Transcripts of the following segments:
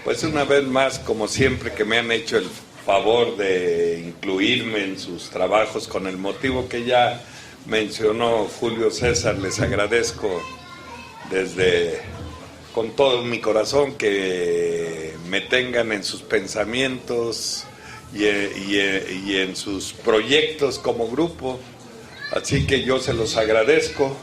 Pues una vez más, como siempre que me han hecho el favor de incluirme en sus trabajos con el motivo que ya mencionó Julio César, les agradezco con todo mi corazón que me tengan en sus pensamientos y en sus proyectos como grupo. Así que yo se los agradezco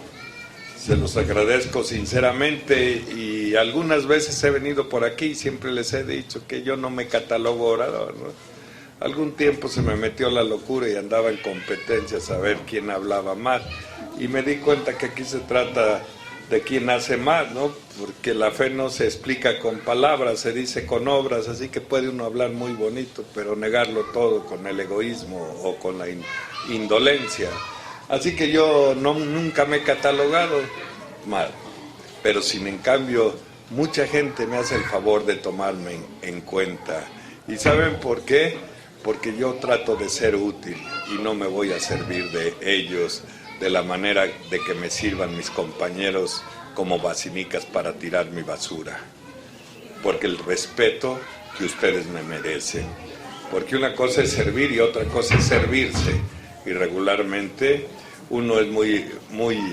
sinceramente, y algunas veces he venido por aquí y siempre les he dicho que yo no me catalogo orador, ¿no? Algún tiempo se me metió la locura y andaba en competencias a ver quién hablaba más, y me di cuenta que aquí se trata de quién hace más, ¿no? Porque la fe no se explica con palabras, se dice con obras, así que puede uno hablar muy bonito, pero negarlo todo con el egoísmo o con la indolencia. Así que yo nunca me he catalogado mal, pero sin en cambio mucha gente me hace el favor de tomarme en cuenta. ¿Y saben por qué? Porque yo trato de ser útil y no me voy a servir de ellos de la manera de que me sirvan mis compañeros como vacinicas para tirar mi basura. Porque el respeto que ustedes me merecen. Porque una cosa es servir y otra cosa es servirse. Y regularmente uno es muy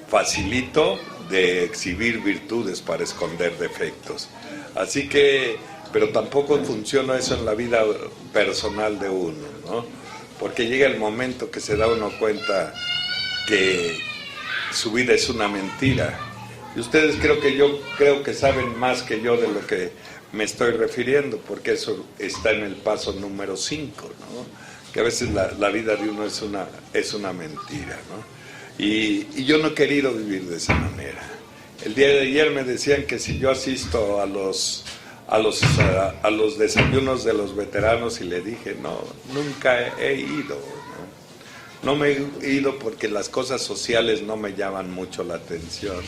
facilito de exhibir virtudes para esconder defectos. Así que, pero tampoco funciona eso en la vida personal de uno, ¿no? Porque llega el momento que se da uno cuenta que su vida es una mentira. Y ustedes creo que saben más que yo de lo que me estoy refiriendo, porque eso está en el paso número 5, ¿no? Que a veces la vida de uno es una mentira, ¿no? Y yo no he querido vivir de esa manera. El día de ayer me decían que si yo asisto a los desayunos de los veteranos, y le dije, no, nunca he ido, ¿no? No me he ido porque las cosas sociales no me llaman mucho la atención,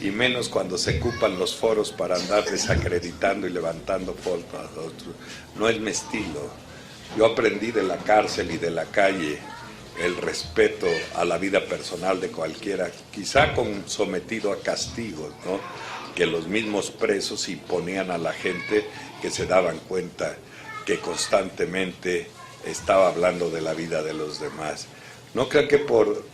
y menos cuando se ocupan los foros para andar desacreditando y levantando fotos a otros. No es mi estilo. Yo aprendí de la cárcel y de la calle el respeto a la vida personal de cualquiera, quizá sometido a castigos, ¿no?, que los mismos presos imponían a la gente, que se daban cuenta que constantemente estaba hablando de la vida de los demás. No creo que por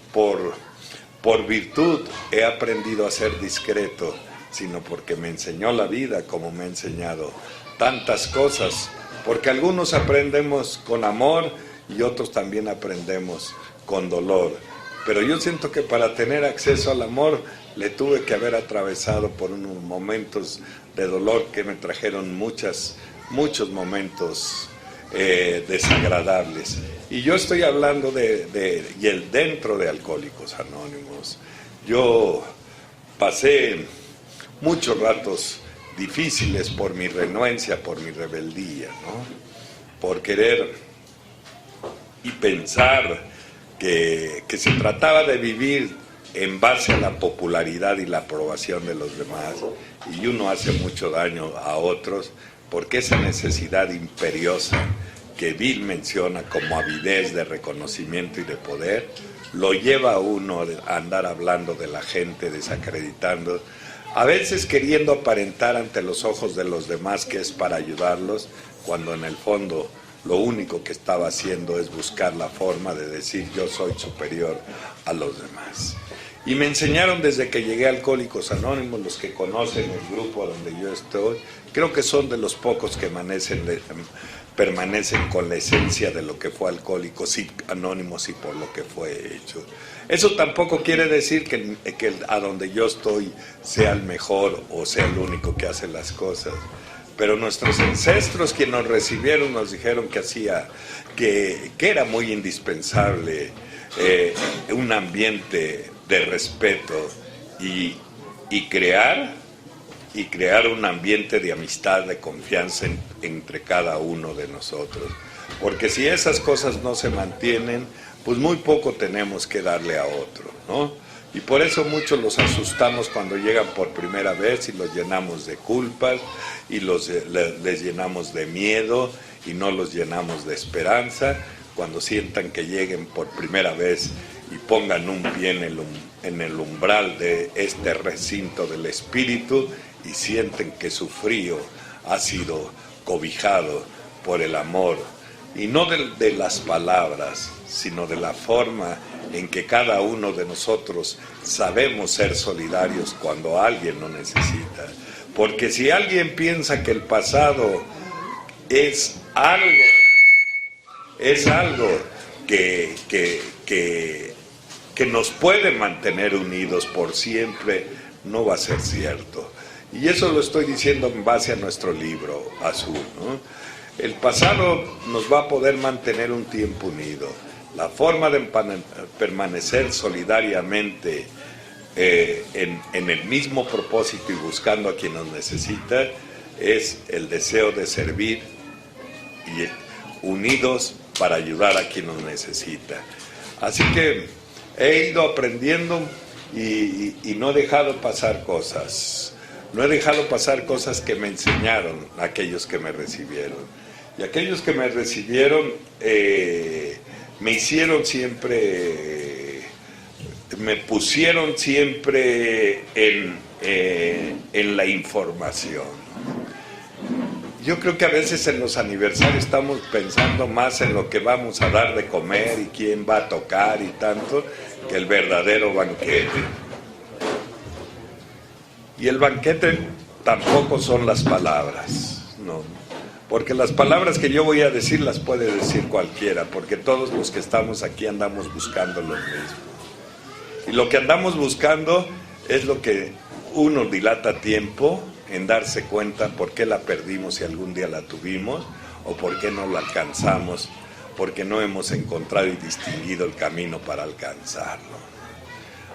virtud he aprendido a ser discreto, sino porque me enseñó la vida, como me ha enseñado tantas cosas. Porque algunos aprendemos con amor y otros también aprendemos con dolor. Pero yo siento que para tener acceso al amor le tuve que haber atravesado por unos momentos de dolor que me trajeron muchos momentos desagradables. Y yo estoy hablando dentro de Alcohólicos Anónimos. Yo pasé muchos ratos difíciles por mi renuencia, por mi rebeldía, ¿no? Por querer y pensar que se trataba de vivir en base a la popularidad y la aprobación de los demás, y uno hace mucho daño a otros porque esa necesidad imperiosa que Bill menciona como avidez de reconocimiento y de poder, lo lleva a uno a andar hablando de la gente, desacreditando, a veces queriendo aparentar ante los ojos de los demás que es para ayudarlos, cuando en el fondo lo único que estaba haciendo es buscar la forma de decir yo soy superior a los demás. Y me enseñaron desde que llegué a Alcohólicos Anónimos, los que conocen el grupo donde yo estoy, creo que son de los pocos que permanecen con la esencia de lo que fue Alcohólicos Anónimos y por lo que fue hecho. Eso tampoco quiere decir que a donde yo estoy sea el mejor o sea el único que hace las cosas. Pero nuestros ancestros, quienes nos recibieron, nos dijeron que era muy indispensable un ambiente de respeto y crear un ambiente de amistad, de confianza entre cada uno de nosotros. Porque si esas cosas no se mantienen, pues muy poco tenemos que darle a otro, ¿no? Y por eso muchos los asustamos cuando llegan por primera vez y los llenamos de culpas y les llenamos de miedo y no los llenamos de esperanza. Cuando sientan que lleguen por primera vez y pongan un pie en el umbral de este recinto del espíritu y sienten que su frío ha sido cobijado por el amor, y no de las palabras, sino de la forma en que cada uno de nosotros sabemos ser solidarios cuando alguien lo necesita. Porque si alguien piensa que el pasado es algo que nos puede mantener unidos por siempre, no va a ser cierto. Y eso lo estoy diciendo en base a nuestro libro Azul, ¿no? El pasado nos va a poder mantener un tiempo unido. La forma de permanecer solidariamente en el mismo propósito y buscando a quien nos necesita es el deseo de servir y unidos para ayudar a quien nos necesita. Así que he ido aprendiendo y no he dejado pasar cosas. No he dejado pasar cosas que me enseñaron aquellos que me recibieron. Y aquellos que me recibieron me hicieron siempre, me pusieron siempre en la información. Yo creo que a veces en los aniversarios estamos pensando más en lo que vamos a dar de comer y quién va a tocar y tanto, que el verdadero banquete. Y el banquete tampoco son las palabras, no. Porque las palabras que yo voy a decir las puede decir cualquiera, porque todos los que estamos aquí andamos buscando lo mismo. Y lo que andamos buscando es lo que uno dilata tiempo en darse cuenta por qué la perdimos si algún día la tuvimos, o por qué no la alcanzamos, porque no hemos encontrado y distinguido el camino para alcanzarlo.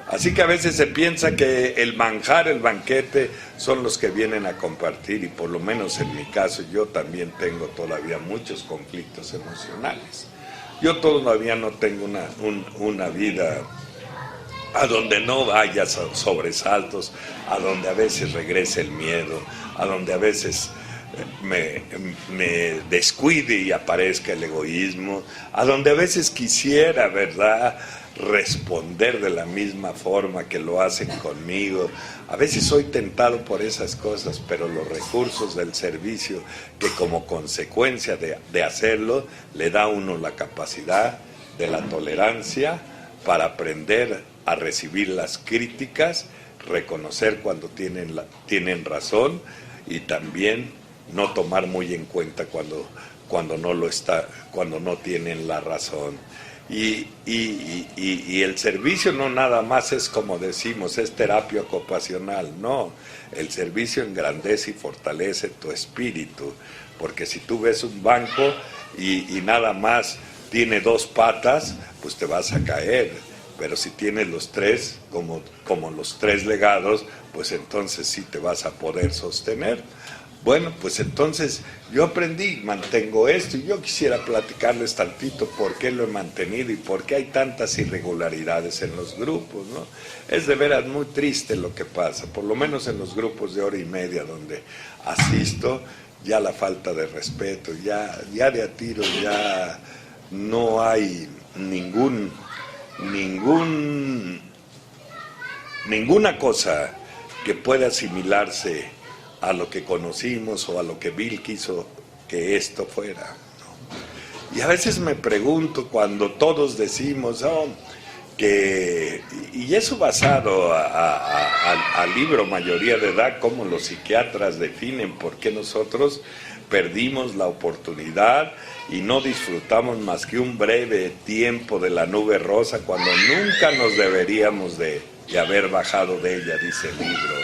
Así que a veces se piensa que el manjar, el banquete, son los que vienen a compartir, y por lo menos en mi caso yo también tengo todavía muchos conflictos emocionales. Yo todavía no tengo una vida a donde no haya sobresaltos, a donde a veces regrese el miedo, a donde a veces me descuide y aparezca el egoísmo, a donde a veces quisiera, ¿verdad?, responder de la misma forma que lo hacen conmigo. A veces soy tentado por esas cosas, pero los recursos del servicio, que como consecuencia de hacerlo, le da a uno la capacidad de la tolerancia para aprender a recibir las críticas, reconocer cuando tienen razón, y también no tomar muy en cuenta cuando no tienen la razón. Y el servicio no nada más es, como decimos, es terapia ocupacional, no. El servicio engrandece y fortalece tu espíritu, porque si tú ves un banco y nada más tiene 2 patas, pues te vas a caer. Pero si tienes los 3, como los 3 legados, pues entonces sí te vas a poder sostener. Bueno, pues entonces yo aprendí, mantengo esto, y yo quisiera platicarles tantito por qué lo he mantenido y por qué hay tantas irregularidades en los grupos, ¿no? Es de veras muy triste lo que pasa, por lo menos en los grupos de hora y media donde asisto, ya la falta de respeto, ya de a tiro ya no hay ninguna cosa que pueda asimilarse a lo que conocimos o a lo que Bill quiso que esto fuera, ¿no? Y a veces me pregunto, cuando todos decimos y eso basado al libro Mayoría de Edad, cómo los psiquiatras definen por qué nosotros perdimos la oportunidad y no disfrutamos más que un breve tiempo de la nube rosa, cuando nunca nos deberíamos de haber bajado de ella, dice el libro.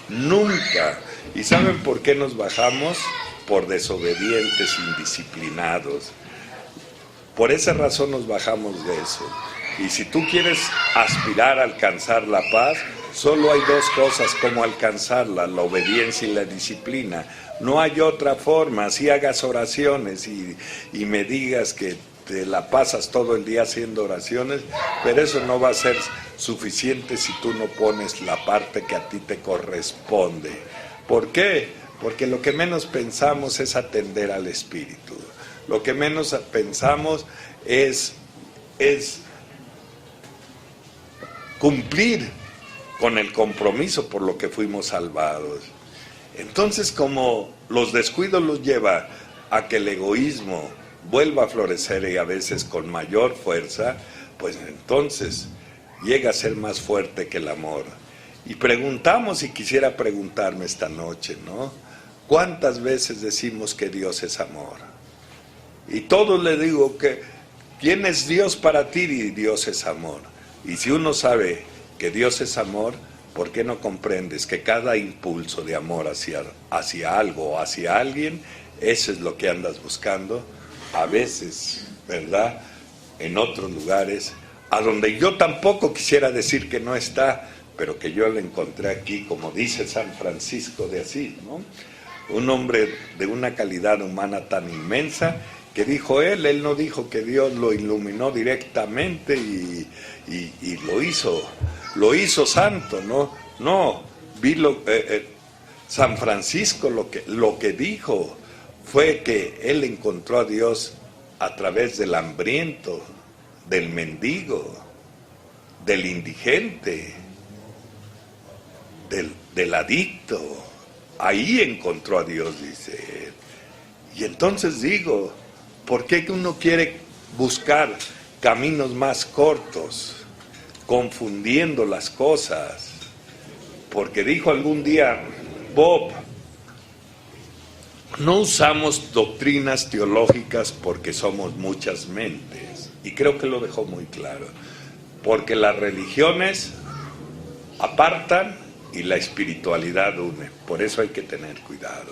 Nunca. ¿Y saben por qué nos bajamos? Por desobedientes, indisciplinados. Por esa razón nos bajamos de eso. Y si tú quieres aspirar a alcanzar la paz, solo hay 2 cosas como alcanzarla: la obediencia y la disciplina. No hay otra forma. Si hagas oraciones y me digas que te la pasas todo el día haciendo oraciones, pero eso no va a ser suficiente si tú no pones la parte que a ti te corresponde. ¿Por qué? Porque lo que menos pensamos es atender al espíritu. Lo que menos pensamos es cumplir con el compromiso por lo que fuimos salvados. Entonces, como los descuidos los lleva a que el egoísmo vuelva a florecer y a veces con mayor fuerza, pues entonces llega a ser más fuerte que el amor. Y preguntamos, y quisiera preguntarme esta noche, ¿no? ¿Cuántas veces decimos que Dios es amor? Y todos le digo que, ¿quién es Dios para ti? Y Dios es amor. Y si uno sabe que Dios es amor, ¿por qué no comprendes que cada impulso de amor hacia algo o hacia alguien, eso es lo que andas buscando? A veces, ¿verdad?, en otros lugares, a donde yo tampoco quisiera decir que no está, pero que yo lo encontré aquí, como dice San Francisco de Asís, ¿no? Un hombre de una calidad humana tan inmensa, que dijo él no dijo que Dios lo iluminó directamente y lo hizo santo, ¿no? No, San Francisco lo que dijo fue que él encontró a Dios a través del hambriento, del mendigo, del indigente, del adicto. Ahí encontró a Dios, dice él. Y entonces digo, ¿por qué uno quiere buscar caminos más cortos, confundiendo las cosas? Porque dijo algún día Bob, no usamos doctrinas teológicas porque somos muchas mentes. Y creo que lo dejó muy claro. Porque las religiones apartan y la espiritualidad une. Por eso hay que tener cuidado.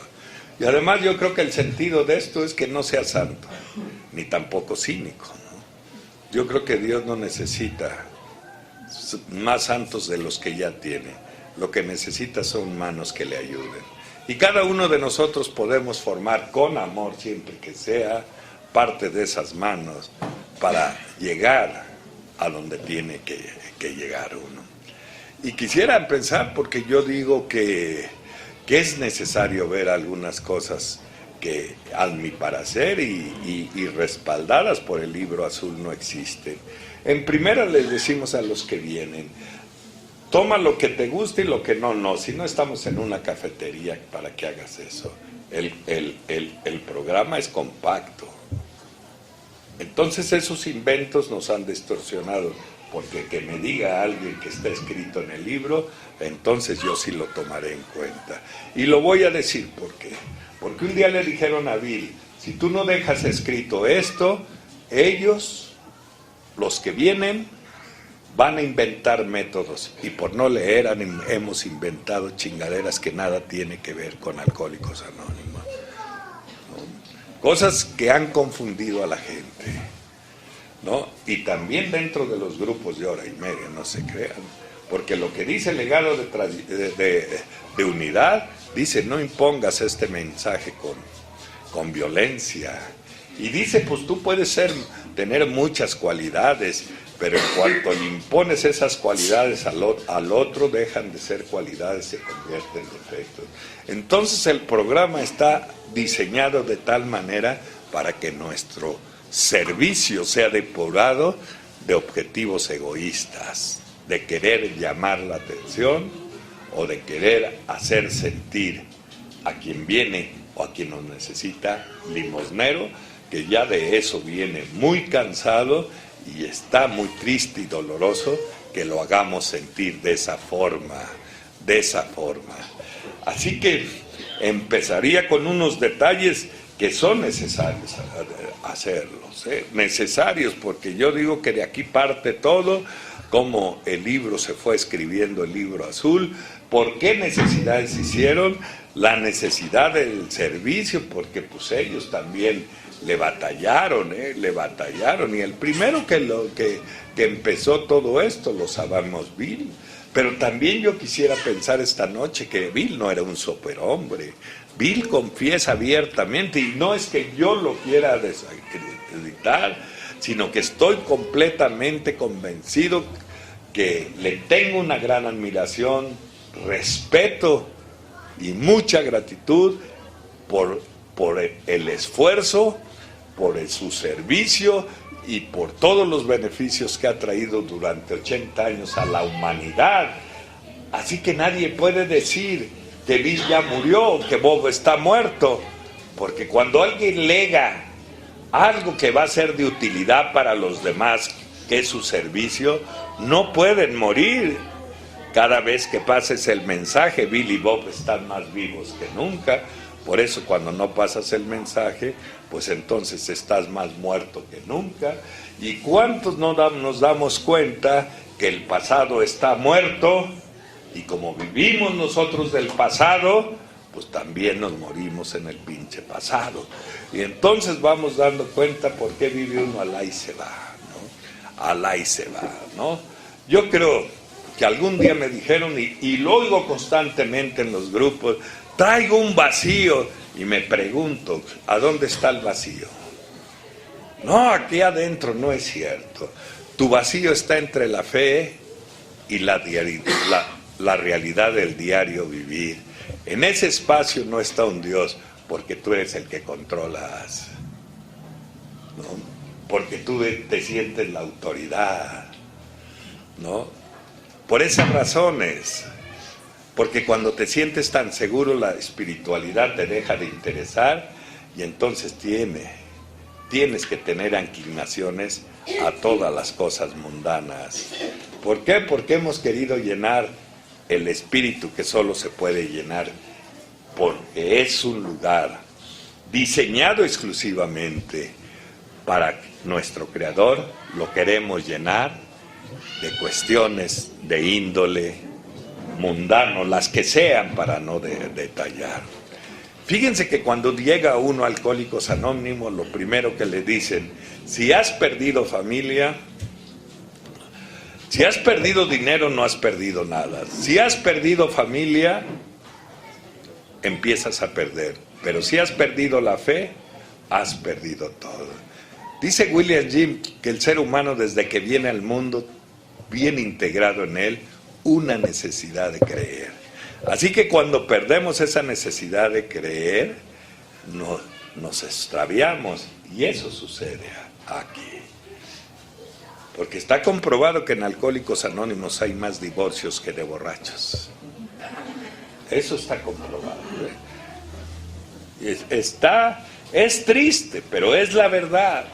Y además yo creo que el sentido de esto es que no sea santo, ni tampoco cínico, ¿no? Yo creo que Dios no necesita más santos de los que ya tiene. Lo que necesita son manos que le ayuden. Y cada uno de nosotros podemos formar con amor, siempre que sea parte de esas manos, para llegar a donde tiene que llegar uno. Y quisiera pensar, porque yo digo que es necesario ver algunas cosas que, a mi parecer, y respaldadas por el Libro Azul, no existen. En primera les decimos a los que vienen, toma lo que te guste y lo que no. Si no estamos en una cafetería para que hagas eso. El programa es compacto. Entonces esos inventos nos han distorsionado, porque que me diga alguien que está escrito en el libro, entonces yo sí lo tomaré en cuenta. Y lo voy a decir por qué. Porque un día le dijeron a Bill, si tú no dejas escrito esto, ellos, los que vienen, van a inventar métodos, y por no leer hemos inventado chingaderas que nada tiene que ver con Alcohólicos Anónimos, ¿no? Cosas que han confundido a la gente, ¿no? Y también dentro de los grupos de hora y media, no se crean, porque lo que dice el legado de unidad, dice no impongas este mensaje con violencia, y dice pues tú puedes tener muchas cualidades, pero en cuanto le impones esas cualidades al otro, dejan de ser cualidades, se convierten en defectos. Entonces el programa está diseñado de tal manera para que nuestro servicio sea depurado de objetivos egoístas, de querer llamar la atención o de querer hacer sentir a quien viene o a quien nos necesita limosnero, que ya de eso viene muy cansado y está muy triste y doloroso que lo hagamos sentir de esa forma. Así que empezaría con unos detalles que son necesarios hacerlos, necesarios, porque yo digo que de aquí parte todo, como el libro se fue escribiendo, el Libro Azul, por qué necesidades hicieron, la necesidad del servicio, porque pues ellos también le batallaron, y el primero que empezó todo esto lo sabemos Bill. Pero también yo quisiera pensar esta noche que Bill no era un superhombre. Bill confiesa abiertamente, y no es que yo lo quiera desacreditar, sino que estoy completamente convencido que le tengo una gran admiración, respeto y mucha gratitud por el esfuerzo, por su servicio y por todos los beneficios que ha traído durante 80 años a la humanidad. Así que nadie puede decir que Bill ya murió, que Bob está muerto. Porque cuando alguien lega algo que va a ser de utilidad para los demás, que es su servicio, no pueden morir. Cada vez que pases el mensaje, Bill y Bob están más vivos que nunca. Por eso cuando no pasas el mensaje, pues entonces estás más muerto que nunca. ¿Y cuántos no nos damos cuenta que el pasado está muerto? Y como vivimos nosotros del pasado, pues también nos morimos en el pinche pasado. Y entonces vamos dando cuenta por qué vive uno al ahí se va, ¿no? Al ahí se va, ¿no? Yo creo que algún día me dijeron, y lo oigo constantemente en los grupos, traigo un vacío, y me pregunto, ¿a dónde está el vacío? No, aquí adentro, no es cierto. Tu vacío está entre la fe y la realidad del diario vivir. En ese espacio no está un Dios, porque tú eres el que controlas, ¿no? Porque tú te sientes la autoridad, ¿no? Por esas razones, porque cuando te sientes tan seguro, la espiritualidad te deja de interesar y entonces tienes que tener inclinaciones a todas las cosas mundanas. ¿Por qué? Porque hemos querido llenar el espíritu, que solo se puede llenar porque es un lugar diseñado exclusivamente para nuestro Creador. Lo queremos llenar de cuestiones de índole mundano, las que sean, para no detallar. Fíjense que cuando llega uno a Alcohólicos Anónimos, lo primero que le dicen: si has perdido familia, si has perdido dinero, no has perdido nada. Si has perdido familia, empiezas a perder. Pero si has perdido la fe, has perdido todo. Dice William Jim que el ser humano, desde que viene al mundo, viene integrado en él una necesidad de creer. Así que cuando perdemos esa necesidad de creer, nos extraviamos, y eso sucede aquí. Porque está comprobado que en Alcohólicos Anónimos hay más divorcios que de borrachos. Eso está comprobado, ¿eh? Es triste, pero es la verdad.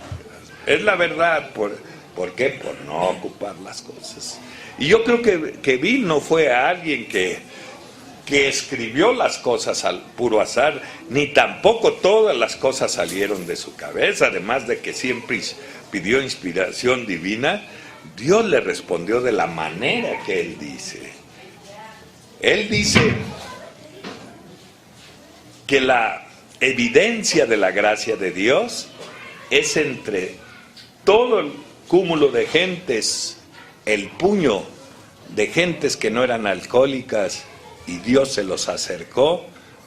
Es la verdad. ¿Por qué? Por no ocupar las cosas. Y yo creo que Bill no fue alguien que escribió las cosas al puro azar, ni tampoco todas las cosas salieron de su cabeza. Además de que siempre pidió inspiración divina, Dios le respondió de la manera que él dice. Él dice que la evidencia de la gracia de Dios es entre todo el cúmulo de gentes, el puño de gentes que no eran alcohólicas, y Dios se los acercó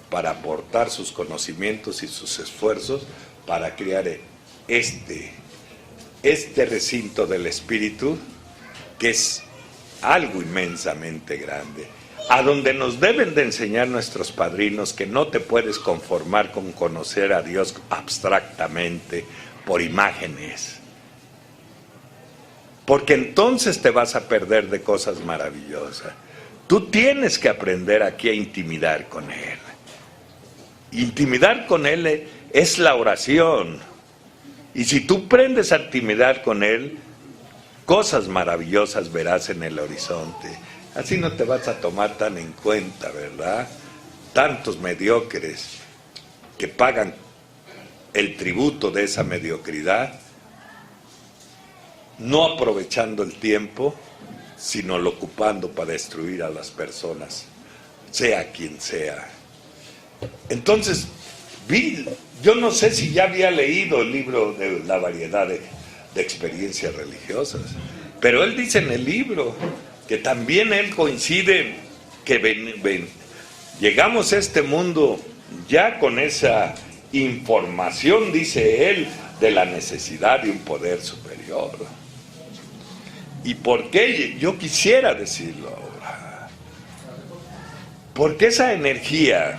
para aportar sus conocimientos y sus esfuerzos para crear este recinto del espíritu, que es algo inmensamente grande, a donde nos deben de enseñar nuestros padrinos que no te puedes conformar con conocer a Dios abstractamente por imágenes, porque entonces te vas a perder de cosas maravillosas. Tú tienes que aprender aquí a intimidar con Él. Intimidar con Él es la oración. Y si tú aprendes a intimidar con Él, cosas maravillosas verás en el horizonte. Así no te vas a tomar tan en cuenta, ¿verdad? Tantos mediocres que pagan el tributo de esa mediocridad, no aprovechando el tiempo, sino lo ocupando para destruir a las personas, sea quien sea. Entonces, Bill, yo no sé si ya había leído el libro de la variedad de experiencias religiosas, pero él dice en el libro que también él coincide que llegamos a este mundo ya con esa información, dice él, de la necesidad de un poder superior. ¿Y por qué? Yo quisiera decirlo ahora. Porque esa energía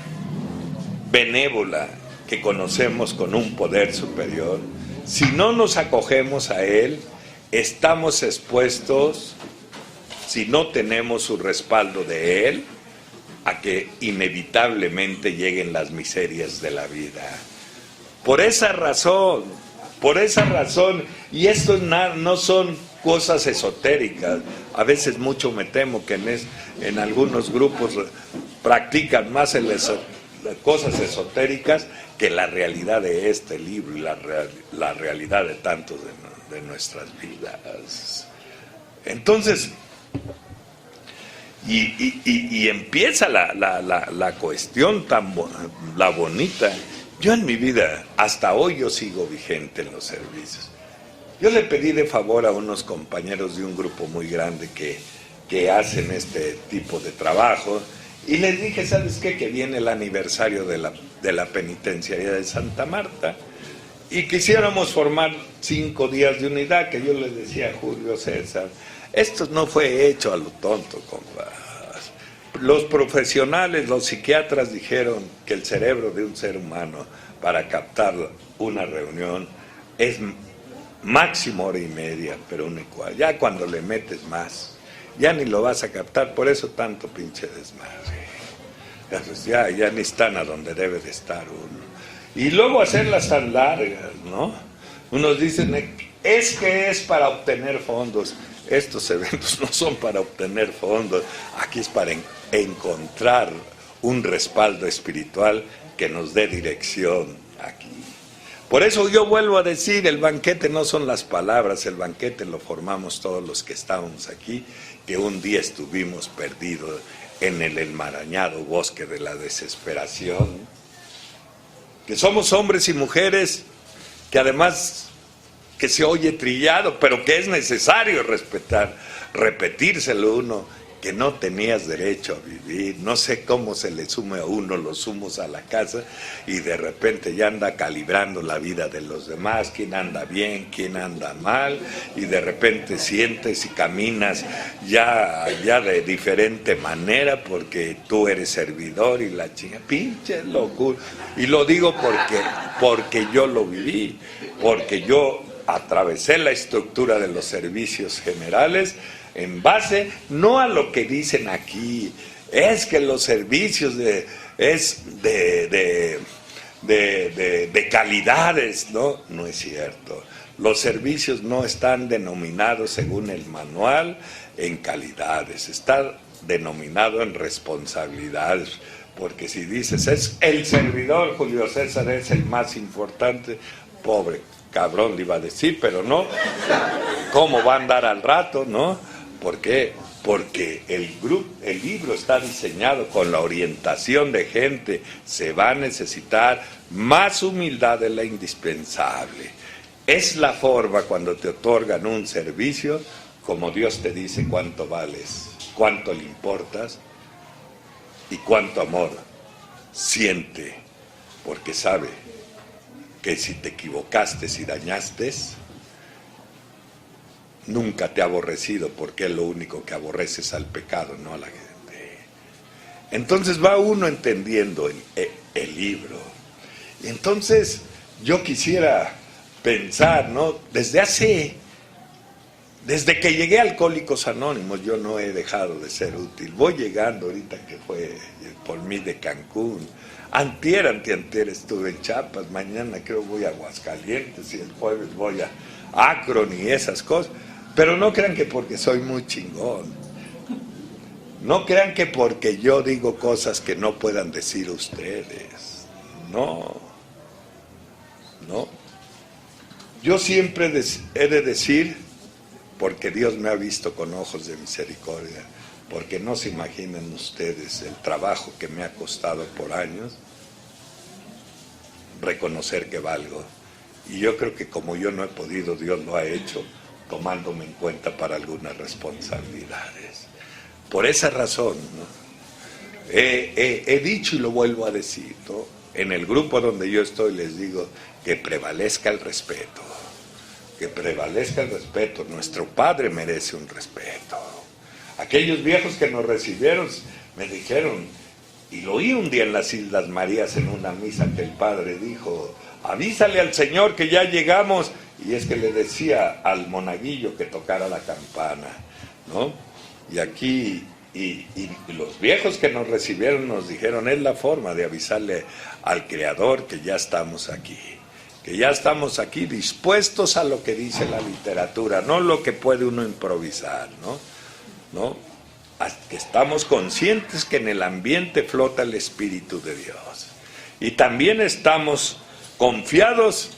benévola que conocemos con un poder superior, si no nos acogemos a él, estamos expuestos, si no tenemos su respaldo de él, a que inevitablemente lleguen las miserias de la vida. Por esa razón, y esto no son cosas esotéricas. A veces mucho me temo que en algunos grupos practican más cosas esotéricas que la realidad de este libro y la realidad de tantos de nuestras vidas. Entonces, y empieza la cuestión la bonita. Yo en mi vida, hasta hoy yo sigo vigente en los servicios. Yo le pedí de favor a unos compañeros de un grupo muy grande que hacen este tipo de trabajo, y les dije, ¿sabes qué? Que viene el aniversario de la penitenciaría de Santa Marta, y quisiéramos formar 5 días de unidad, que yo les decía a Julio César, esto no fue hecho a lo tonto, compadre. Los profesionales, los psiquiatras dijeron que el cerebro de un ser humano para captar una reunión es máximo 1 hora y media, pero una igual. Ya cuando le metes más, ya ni lo vas a captar, por eso tanto pinche desmadre. Ya ni están a donde debe de estar uno. Y luego hacerlas tan largas, ¿no? Unos dicen, es que es para obtener fondos. Estos eventos no son para obtener fondos, aquí es para encontrar un respaldo espiritual que nos dé dirección aquí. Por eso yo vuelvo a decir, el banquete no son las palabras, el banquete lo formamos todos los que estábamos aquí, que un día estuvimos perdidos en el enmarañado bosque de la desesperación, que somos hombres y mujeres que además que se oye trillado, pero que es necesario repetírselo uno, que no tenías derecho a vivir. No sé cómo se le sume a uno los humos a la casa y de repente ya anda calibrando la vida de los demás, quién anda bien, quién anda mal, y de repente sientes y caminas ya de diferente manera porque tú eres servidor y la chinga, pinche locura. Y lo digo porque yo lo viví, porque yo atravesé la estructura de los servicios generales en base no a lo que dicen aquí, es que los servicios de calidades, no es cierto. Los servicios no están denominados según el manual en calidades, está denominado en responsabilidades, porque si dices es el servidor, Julio César es el más importante, pobre cabrón le iba a decir, pero no, ¿cómo va a andar al rato, no? ¿Por qué? Porque el libro está diseñado con la orientación de gente, se va a necesitar más humildad de la indispensable. Es la forma cuando te otorgan un servicio, como Dios te dice cuánto vales, cuánto le importas y cuánto amor siente, porque sabe que si te equivocaste, si dañaste, nunca te ha aborrecido, porque es lo único que aborrece es al pecado, no a la gente. Entonces va uno entendiendo el libro. Y entonces yo quisiera pensar, ¿no? Desde que llegué a Alcohólicos Anónimos, yo no he dejado de ser útil. Voy llegando ahorita que fue por mí de Cancún. Antier estuve en Chiapas, mañana creo voy a Aguascalientes y el jueves voy a Akron y esas cosas. Pero no crean que porque soy muy chingón. No crean que porque yo digo cosas que no puedan decir ustedes. No. Yo siempre he de decir, porque Dios me ha visto con ojos de misericordia, porque no se imaginan ustedes el trabajo que me ha costado por años reconocer que valgo. Y yo creo que como yo no he podido, Dios lo ha hecho, tomándome en cuenta para algunas responsabilidades. Por esa razón, ¿no? He dicho y lo vuelvo a decir, ¿no? En el grupo donde yo estoy les digo que prevalezca el respeto, nuestro padre merece un respeto. Aquellos viejos que nos recibieron me dijeron, y lo oí un día en las Islas Marías en una misa que el padre dijo, avísale al Señor que ya llegamos, y es que le decía al monaguillo que tocara la campana, ¿no? Y aquí Y los viejos que nos recibieron nos dijeron, es la forma de avisarle al Creador que ya estamos aquí. Que ya estamos aquí dispuestos a lo que dice la literatura, no lo que puede uno improvisar, ¿no? Que estamos conscientes que en el ambiente flota el Espíritu de Dios. Y también estamos confiados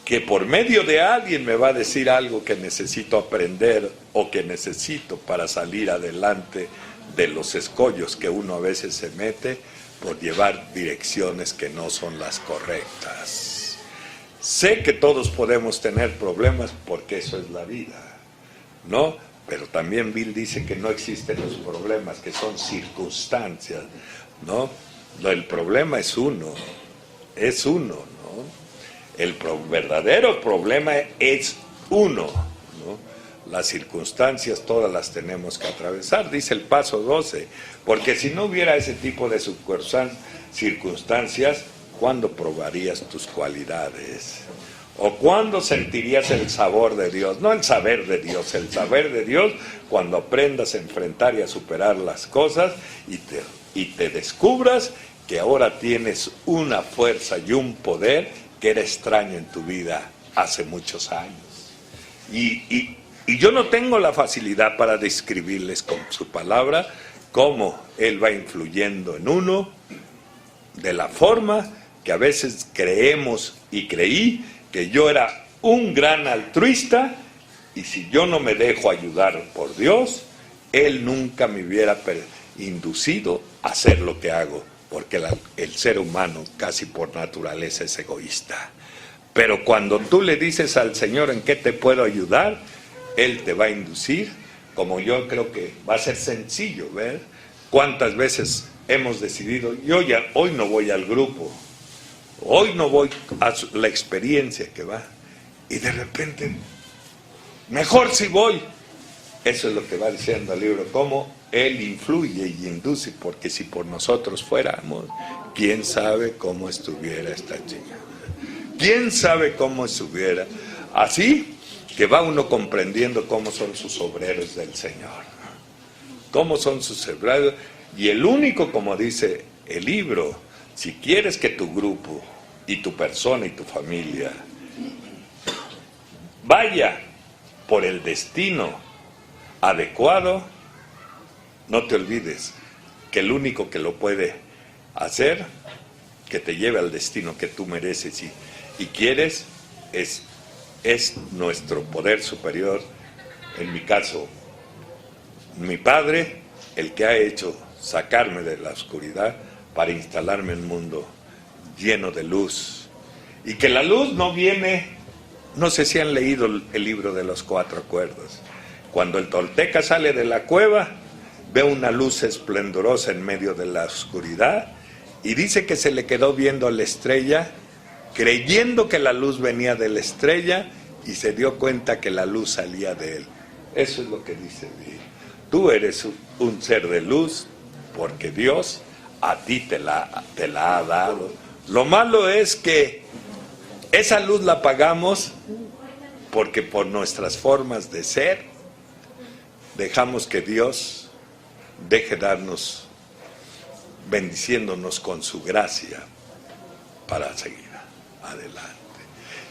que por medio de alguien me va a decir algo que necesito aprender o que necesito para salir adelante de los escollos que uno a veces se mete por llevar direcciones que no son las correctas. Sé que todos podemos tener problemas porque eso es la vida, ¿no? Pero también Bill dice que no existen los problemas, que son circunstancias, ¿no? El problema es uno, ¿no? El verdadero problema es uno, ¿no? Las circunstancias todas las tenemos que atravesar, dice el paso 12, porque si no hubiera ese tipo de circunstancias, ¿cuándo probarías tus cualidades? ¿O cuándo sentirías el sabor de Dios? No el saber de Dios, el saber de Dios cuando aprendas a enfrentar y a superar las cosas y te descubras que ahora tienes una fuerza y un poder que era extraño en tu vida hace muchos años. Y yo no tengo la facilidad para describirles con su palabra cómo Él va influyendo en uno, de la forma que a veces creemos y creí que yo era un gran altruista y si yo no me dejo ayudar por Dios, Él nunca me hubiera inducido a hacer lo que hago, porque el ser humano casi por naturaleza es egoísta. Pero cuando tú le dices al Señor en qué te puedo ayudar, Él te va a inducir, como yo creo que va a ser sencillo ver cuántas veces hemos decidido, hoy no voy al grupo, hoy no voy a la experiencia que va, y de repente, mejor si voy. Eso es lo que va diciendo el libro, cómo Él influye y induce, porque si por nosotros fuéramos, ¿quién sabe cómo estuviera esta chica? ¿Quién sabe cómo estuviera? Así que va uno comprendiendo cómo son sus obreros del Señor, cómo son sus obreros, y el único, como dice el libro, si quieres que tu grupo y tu persona y tu familia vaya por el destino adecuado, no te olvides que el único que lo puede hacer, que te lleve al destino que tú mereces y quieres, es nuestro poder superior. En mi caso, mi Padre, el que ha hecho sacarme de la oscuridad para instalarme en un mundo lleno de luz. Y que la luz no viene, no sé si han leído el libro de los 4 acuerdos. Cuando el tolteca sale de la cueva, ve una luz esplendorosa en medio de la oscuridad y dice que se le quedó viendo a la estrella, creyendo que la luz venía de la estrella y se dio cuenta que la luz salía de él. Eso es lo que dice Dios. Tú eres un ser de luz porque Dios a ti te la ha dado. Lo malo es que esa luz la apagamos porque por nuestras formas de ser dejamos que Dios deje darnos, bendiciéndonos con su gracia para seguir adelante.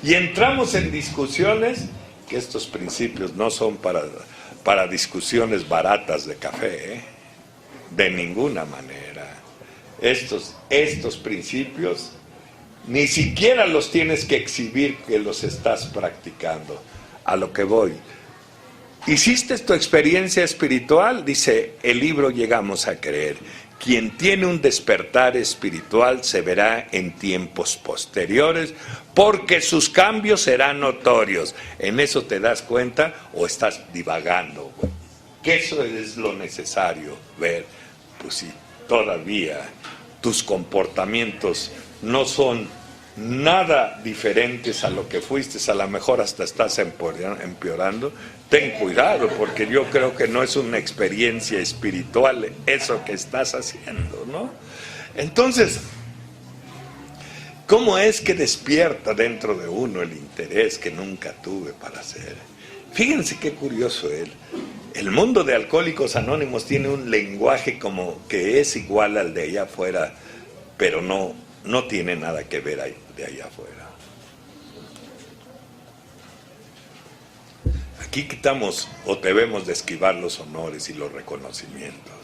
Y entramos en discusiones, que estos principios no son para discusiones baratas de café, de ninguna manera. Estos principios ni siquiera los tienes que exhibir que los estás practicando. A lo que voy. ¿Hiciste tu experiencia espiritual? Dice el libro Llegamos a Creer. Quien tiene un despertar espiritual se verá en tiempos posteriores porque sus cambios serán notorios. ¿En eso te das cuenta o estás divagando? Que eso es lo necesario ver. Pues si todavía tus comportamientos no son nada diferentes a lo que fuiste, a lo mejor hasta estás empeorando, ten cuidado, porque yo creo que no es una experiencia espiritual eso que estás haciendo, ¿no? Entonces, ¿cómo es que despierta dentro de uno el interés que nunca tuve para hacer? Fíjense qué curioso él. El mundo de Alcohólicos Anónimos tiene un lenguaje como que es igual al de allá afuera, pero no tiene nada que ver de allá afuera. Aquí quitamos o debemos de esquivar los honores y los reconocimientos.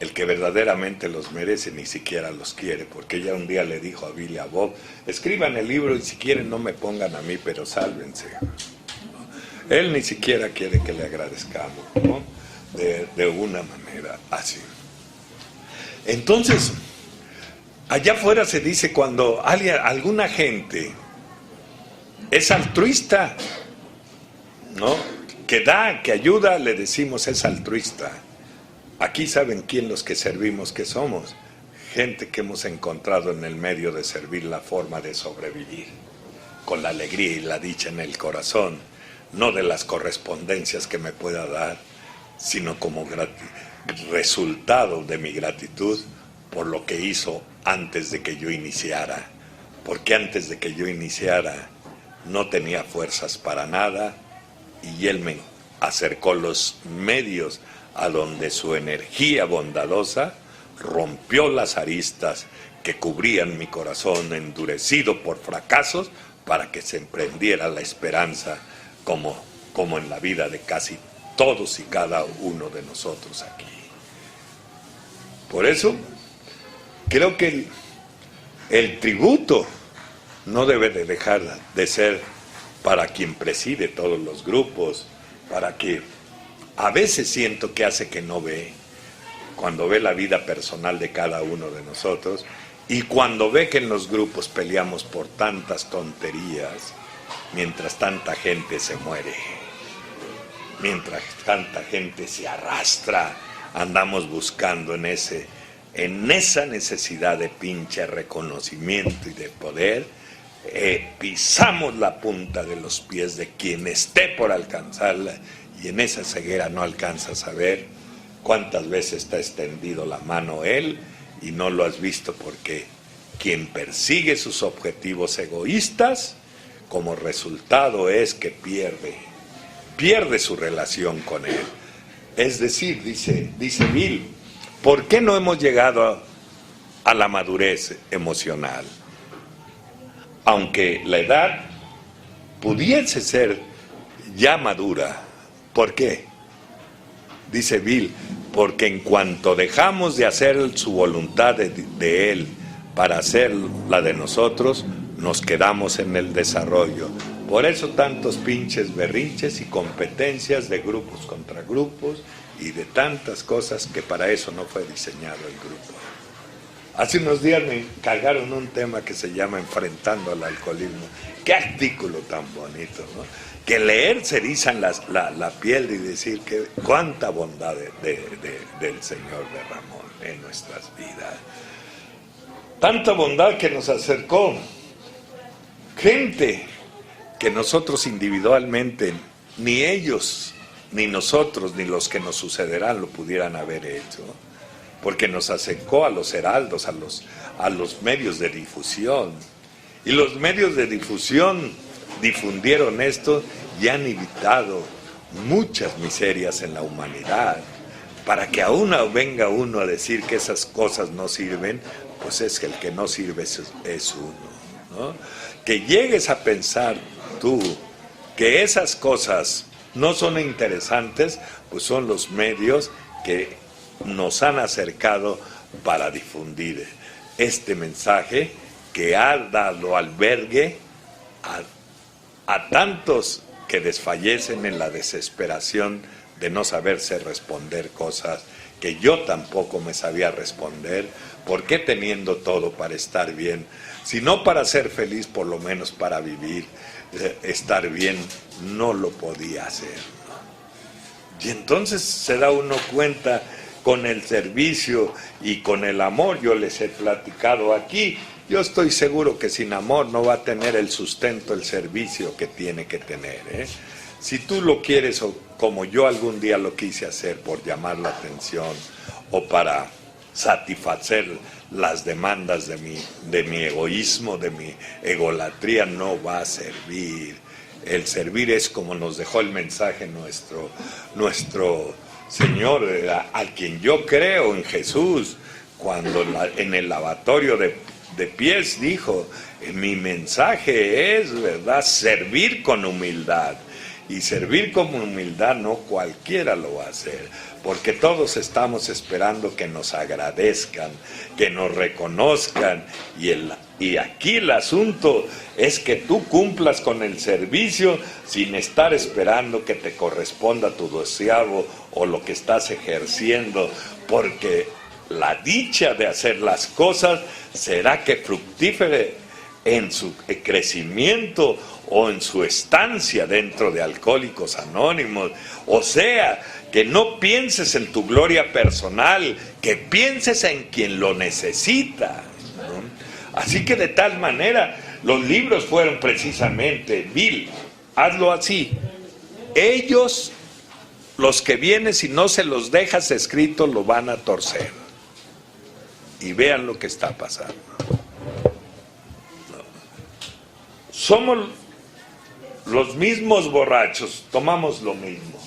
El que verdaderamente los merece ni siquiera los quiere, porque ella un día le dijo a Bill y a Bob: escriban el libro y si quieren no me pongan a mí, pero sálvense. Él ni siquiera quiere que le agradezcamos, ¿no? De una manera así. Entonces, allá afuera se dice cuando alguna gente es altruista, ¿no? Que da, que ayuda, le decimos es altruista. Aquí saben quién los que servimos que somos. Gente que hemos encontrado en el medio de servir la forma de sobrevivir, con la alegría y la dicha en el corazón, no de las correspondencias que me pueda dar, sino como resultado de mi gratitud por lo que hizo antes de que yo iniciara. Porque antes de que yo iniciara no tenía fuerzas para nada, y él me acercó los medios a donde su energía bondadosa rompió las aristas que cubrían mi corazón endurecido por fracasos, para que se emprendiera la esperanza, como en la vida de casi todos y cada uno de nosotros aquí. Por eso creo que el tributo no debe de dejar de ser para quien preside todos los grupos, para que a veces siento que hace que no ve, cuando ve la vida personal de cada uno de nosotros, y cuando ve que en los grupos peleamos por tantas tonterías, mientras tanta gente se muere, mientras tanta gente se arrastra, andamos buscando en esa necesidad de pinche reconocimiento y de poder, pisamos la punta de los pies de quien esté por alcanzarla, y en esa ceguera no alcanzas a ver cuántas veces está extendido la mano él y no lo has visto, porque quien persigue sus objetivos egoístas, como resultado es que pierde su relación con él. Es decir, dice Bill, ¿por qué no hemos llegado a la madurez emocional? Aunque la edad pudiese ser ya madura. ¿Por qué? Dice Bill, porque en cuanto dejamos de hacer su voluntad de él para hacer la de nosotros, nos quedamos en el desarrollo. Por eso tantos pinches berrinches y competencias de grupos contra grupos y de tantas cosas, que para eso no fue diseñado el grupo. Hace unos días me encargaron un tema que se llama Enfrentando al Alcoholismo. Qué artículo tan bonito, ¿no? Que leer se erizan la piel y decir que cuánta bondad del Señor derramó en nuestras vidas. Tanta bondad que nos acercó gente que nosotros individualmente, ni ellos, ni nosotros, ni los que nos sucederán lo pudieran haber hecho, porque nos acercó a los heraldos, a los medios de difusión, y los medios de difusión difundieron esto y han evitado muchas miserias en la humanidad. Para que aún venga uno a decir que esas cosas no sirven, pues es que el que no sirve es uno, ¿no? Que llegues a pensar tú que esas cosas no son interesantes, pues son los medios que nos han acercado para difundir este mensaje que ha dado albergue a tantos que desfallecen en la desesperación de no saberse responder cosas que yo tampoco me sabía responder. ¿Por qué, teniendo todo para estar bien, si no para ser feliz, por lo menos para vivir, estar bien, no lo podía hacer, ¿no? Y entonces se da uno cuenta con el servicio y con el amor. Yo les he platicado aquí, yo estoy seguro que sin amor no va a tener el sustento, el servicio que tiene que tener, ¿eh? Si tú lo quieres, o como yo algún día lo quise hacer, por llamar la atención o para satisfacer las demandas de mi egoísmo, de mi egolatría, no va a servir. El servir es como nos dejó el mensaje nuestro Señor, al quien yo creo, en Jesús, cuando en el lavatorio de pies dijo, mi mensaje es, ¿verdad?, servir con humildad. Y servir con humildad no cualquiera lo va a hacer, porque todos estamos esperando que nos agradezcan, que nos reconozcan, y aquí el asunto es que tú cumplas con el servicio sin estar esperando que te corresponda tu doceavo o lo que estás ejerciendo, porque la dicha de hacer las cosas será que fructífere en su crecimiento o en su estancia dentro de Alcohólicos Anónimos. O sea, que no pienses en tu gloria personal, que pienses en quien lo necesita, ¿no? Así que de tal manera, los libros fueron precisamente, Bill, hazlo así. Ellos, los que vienen, si no se los dejas escrito, lo van a torcer. Y vean lo que está pasando. Somos los mismos borrachos, tomamos lo mismo.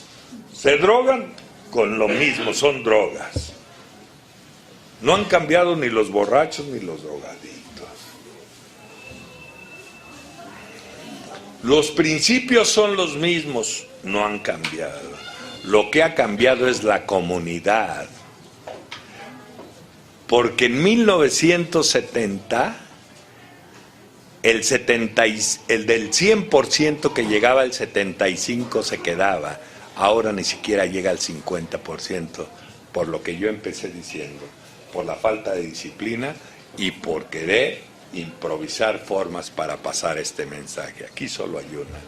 Se drogan con lo mismo, son drogas. No han cambiado ni los borrachos ni los drogadictos. Los principios son los mismos, no han cambiado. Lo que ha cambiado es la comunidad. Porque en 1970... el del 100% que llegaba al 75% se quedaba. Ahora ni siquiera llega al 50%, por lo que yo empecé diciendo, por la falta de disciplina y por querer improvisar formas para pasar este mensaje. Aquí solo hay una.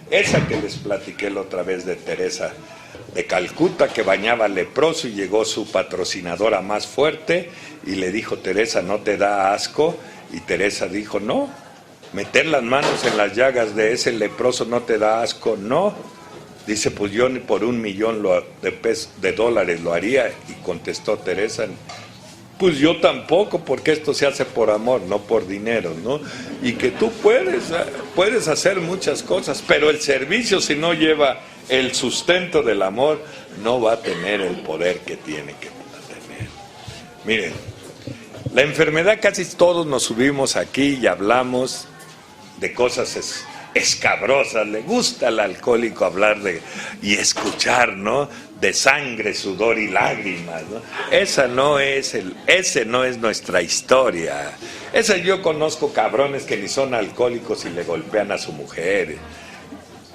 Esa que les platiqué la otra vez de Teresa de Calcuta, que bañaba al leproso y llegó su patrocinadora más fuerte y le dijo, Teresa, ¿no te da asco? Y Teresa dijo, no. Meter las manos en las llagas de ese leproso no te da asco, no. Dice, pues yo ni por $1,000,000 de dólares lo haría. Y contestó Teresa, pues yo tampoco, porque esto se hace por amor, no por dinero, ¿no? Y que tú puedes hacer muchas cosas, pero el servicio, si no lleva el sustento del amor, no va a tener el poder que tiene que tener. Miren, la enfermedad, casi todos nos subimos aquí y hablamos de cosas escabrosas. Le gusta al alcohólico hablar y escuchar, ¿no?, de sangre, sudor y lágrimas, ¿no? Ese no es nuestra historia. Yo conozco cabrones que ni son alcohólicos y le golpean a su mujer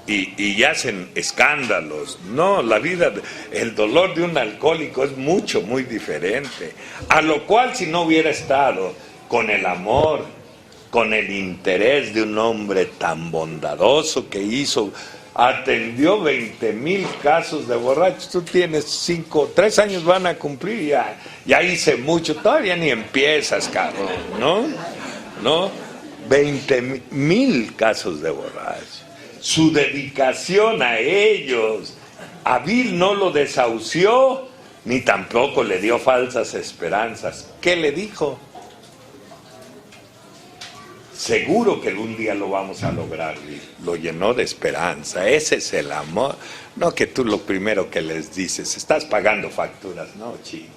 y hacen escándalos. No, la vida, el dolor de un alcohólico es muy diferente. A lo cual, si no hubiera estado con el amor, con el interés de un hombre tan bondadoso que atendió 20,000 casos de borrachos. Tú tienes 3 años van a cumplir, ya hice mucho, todavía ni empiezas, cabrón, ¿no? 20,000 casos de borrachos. Su dedicación a ellos, a Bill no lo desahució, ni tampoco le dio falsas esperanzas. ¿Qué le dijo? Seguro que algún día lo vamos a lograr. Lo llenó de esperanza. Ese es el amor. No que tú lo primero que les dices, estás pagando facturas. No, chingues.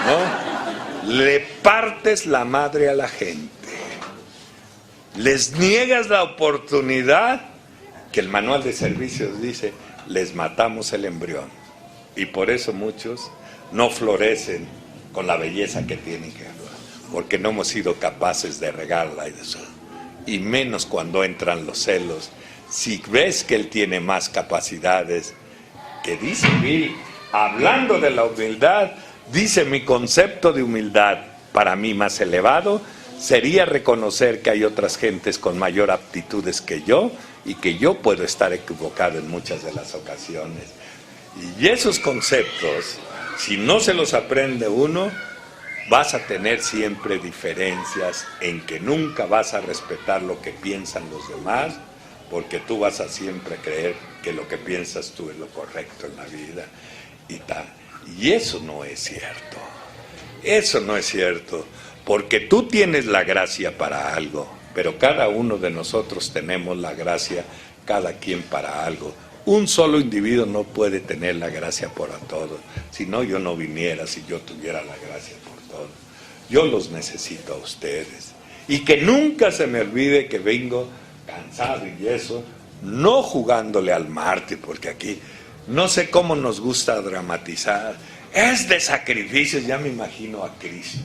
¿No? Le partes la madre a la gente. Les niegas la oportunidad, que el manual de servicios dice, les matamos el embrión. Y por eso muchos no florecen con la belleza que tienen que hacer, porque no hemos sido capaces de regarla y menos cuando entran los celos. Si ves que él tiene más capacidades, que dice Bill, hablando de la humildad, dice, mi concepto de humildad para mí más elevado sería reconocer que hay otras gentes con mayor aptitudes que yo y que yo puedo estar equivocado en muchas de las ocasiones. Y esos conceptos, si no se los aprende uno, vas a tener siempre diferencias en que nunca vas a respetar lo que piensan los demás, porque tú vas a siempre creer que lo que piensas tú es lo correcto en la vida y tal. Y eso no es cierto. Eso no es cierto, porque tú tienes la gracia para algo, pero cada uno de nosotros tenemos la gracia, cada quien para algo. Un solo individuo no puede tener la gracia por todos, si no yo no viniera, si yo tuviera la gracia por todos. Yo los necesito a ustedes, y que nunca se me olvide que vengo cansado y eso, no jugándole al mártir, porque aquí no sé cómo nos gusta dramatizar, es de sacrificios, ya me imagino a Cristo,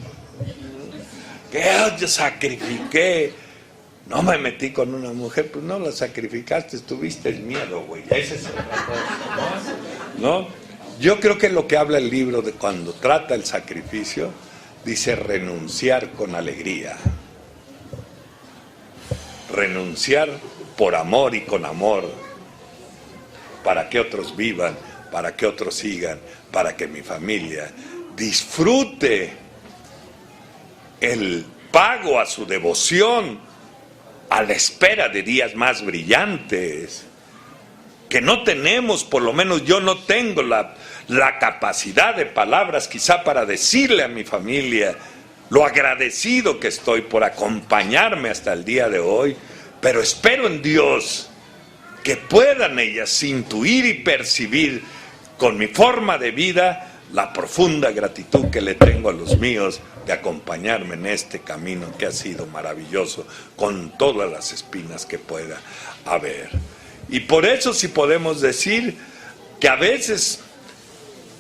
que yo sacrifiqué, no me metí con una mujer, pues no la sacrificaste, tuviste el miedo, güey, ese es el ¿no? Yo creo que lo que habla el libro de cuando trata el sacrificio, dice renunciar con alegría, renunciar por amor y con amor, para que otros vivan, para que otros sigan, para que mi familia disfrute el pago a su devoción a la espera de días más brillantes, que no tenemos, por lo menos yo no tengo la capacidad de palabras quizá para decirle a mi familia lo agradecido que estoy por acompañarme hasta el día de hoy, pero espero en Dios que puedan ellas intuir y percibir con mi forma de vida la profunda gratitud que le tengo a los míos de acompañarme en este camino que ha sido maravilloso, con todas las espinas que pueda haber. Y por eso sí podemos decir que a veces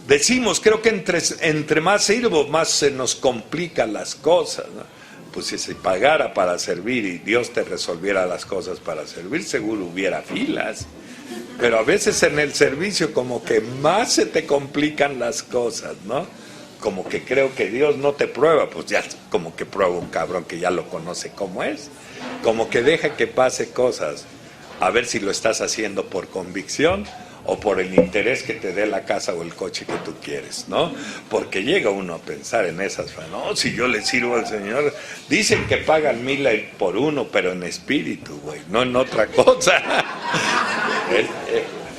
decimos, creo que entre más sirvo, más se nos complican las cosas, ¿no? Pues si se pagara para servir y Dios te resolviera las cosas para servir, seguro hubiera filas. Pero a veces en el servicio como que más se te complican las cosas, ¿no? Como que creo que Dios no te prueba, pues ya como que prueba un cabrón que ya lo conoce como es. Como que deja que pase cosas, a ver si lo estás haciendo por convicción o por el interés que te dé la casa o el coche que tú quieres, ¿no? Porque llega uno a pensar en esas, no, si yo le sirvo al Señor, dicen que pagan 1000 por uno, pero en espíritu, güey, no en otra cosa.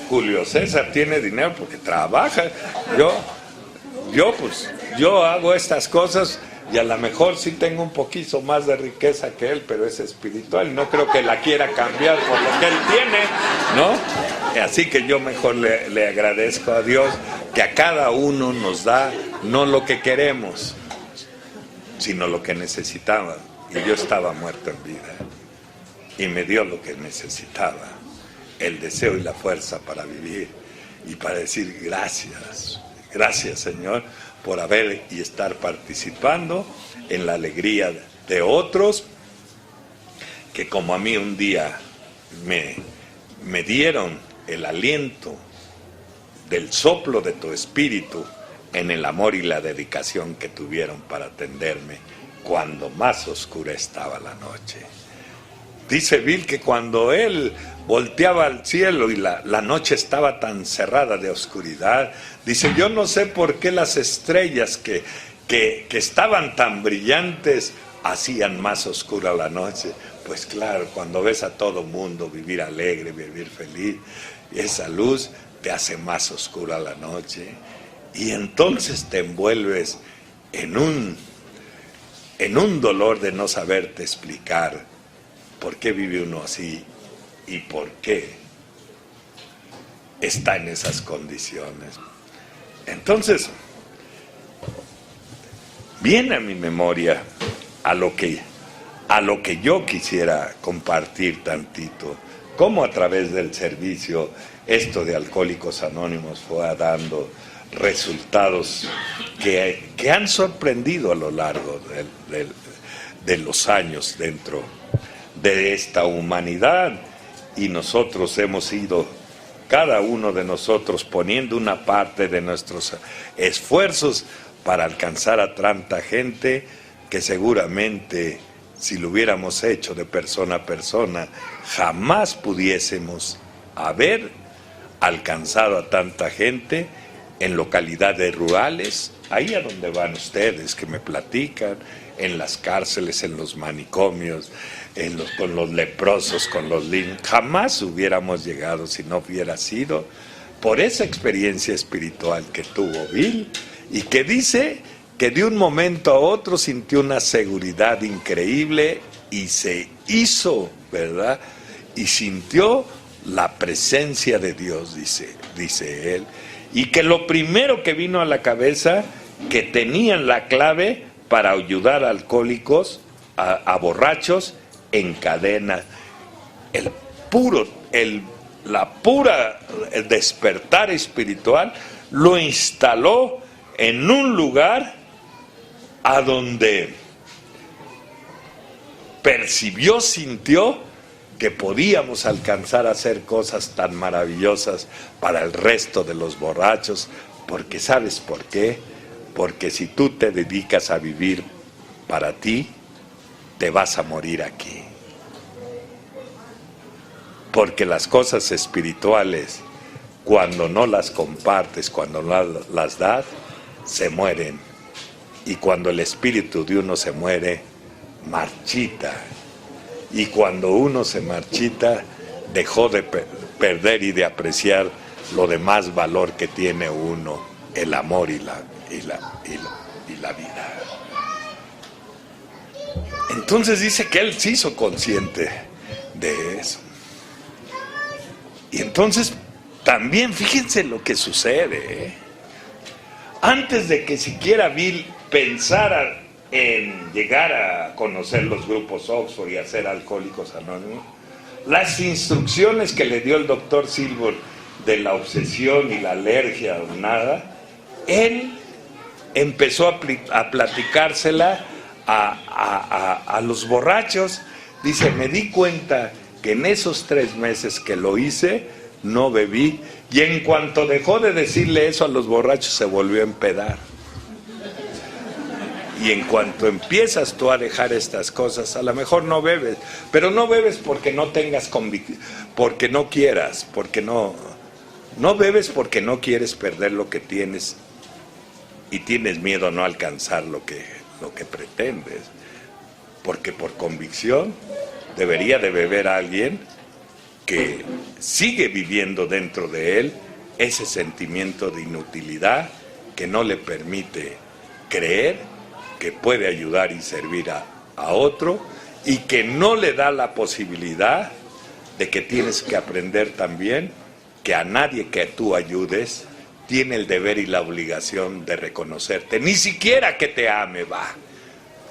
Julio César tiene dinero porque trabaja, yo hago estas cosas y a lo mejor sí tengo un poquito más de riqueza que él, pero es espiritual, no creo que la quiera cambiar por lo que él tiene, ¿no? Así que yo mejor le agradezco a Dios que a cada uno nos da no lo que queremos, sino lo que necesitaba. Y yo estaba muerto en vida y me dio lo que necesitaba, el deseo y la fuerza para vivir y para decir gracias, gracias Señor por haber y estar participando en la alegría de otros que como a mí un día me dieron el aliento del soplo de tu espíritu en el amor y la dedicación que tuvieron para atenderme cuando más oscura estaba la noche. Dice Bill que cuando él volteaba al cielo y la noche estaba tan cerrada de oscuridad, dice, yo no sé por qué las estrellas que estaban tan brillantes hacían más oscura la noche. Pues claro, cuando ves a todo mundo vivir alegre, vivir feliz, esa luz te hace más oscura la noche y entonces te envuelves en un dolor de no saberte explicar por qué vive uno así y por qué está en esas condiciones. Entonces, viene a mi memoria a lo que yo quisiera compartir tantito, cómo a través del servicio esto de Alcohólicos Anónimos fue dando resultados que han sorprendido a lo largo de los años dentro de esta humanidad, y nosotros hemos ido, cada uno de nosotros, poniendo una parte de nuestros esfuerzos para alcanzar a tanta gente que seguramente si lo hubiéramos hecho de persona a persona jamás pudiésemos haber alcanzado a tanta gente en localidades rurales, ahí a donde van ustedes que me platican, en las cárceles, en los manicomios, con los leprosos, con los niños. Jamás hubiéramos llegado si no hubiera sido por esa experiencia espiritual que tuvo Bill y que dice que de un momento a otro sintió una seguridad increíble y se hizo, ¿verdad? Y sintió la presencia de Dios, dice él. Y que lo primero que vino a la cabeza, que tenían la clave para ayudar a alcohólicos, a borrachos en cadenas. El despertar espiritual lo instaló en un lugar a donde percibió, sintió que podíamos alcanzar a hacer cosas tan maravillosas para el resto de los borrachos, porque ¿sabes por qué? Porque si tú te dedicas a vivir para ti, te vas a morir aquí. Porque las cosas espirituales, cuando no las compartes, cuando no las das, se mueren. Y cuando el espíritu de uno se muere, marchita. Y cuando uno se marchita, dejó de perder y de apreciar lo de más valor que tiene uno, el amor y la vida. Entonces dice que él se hizo consciente de eso. Y entonces también fíjense lo que sucede, ¿eh? Antes de que siquiera Bill pensara en llegar a conocer los grupos Oxford y a ser Alcohólicos Anónimos, las instrucciones que le dio el doctor Silver de la obsesión y la alergia o nada, él empezó a platicársela a los borrachos. Dice, me di cuenta que en esos 3 meses que lo hice, no bebí, y en cuanto dejó de decirle eso a los borrachos, se volvió a empedar. Y en cuanto empiezas tú a dejar estas cosas, a lo mejor no bebes, pero no bebes porque no tengas convicción, porque no quieras, porque no bebes porque no quieres perder lo que tienes y tienes miedo a no alcanzar lo que pretendes, porque por convicción debería de beber a alguien que sigue viviendo dentro de él ese sentimiento de inutilidad que no le permite creer que puede ayudar y servir a otro, y que no le da la posibilidad de que tienes que aprender también que a nadie que tú ayudes tiene el deber y la obligación de reconocerte, ni siquiera que te ame,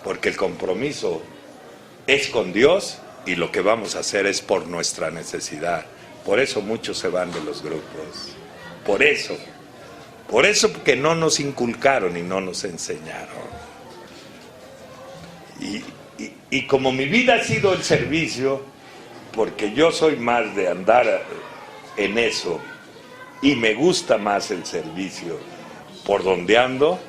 porque el compromiso es con Dios y lo que vamos a hacer es por nuestra necesidad. Por eso muchos se van de los grupos, por eso que no nos inculcaron y no nos enseñaron. Y como mi vida ha sido el servicio, porque yo soy más de andar en eso y me gusta más el servicio por donde ando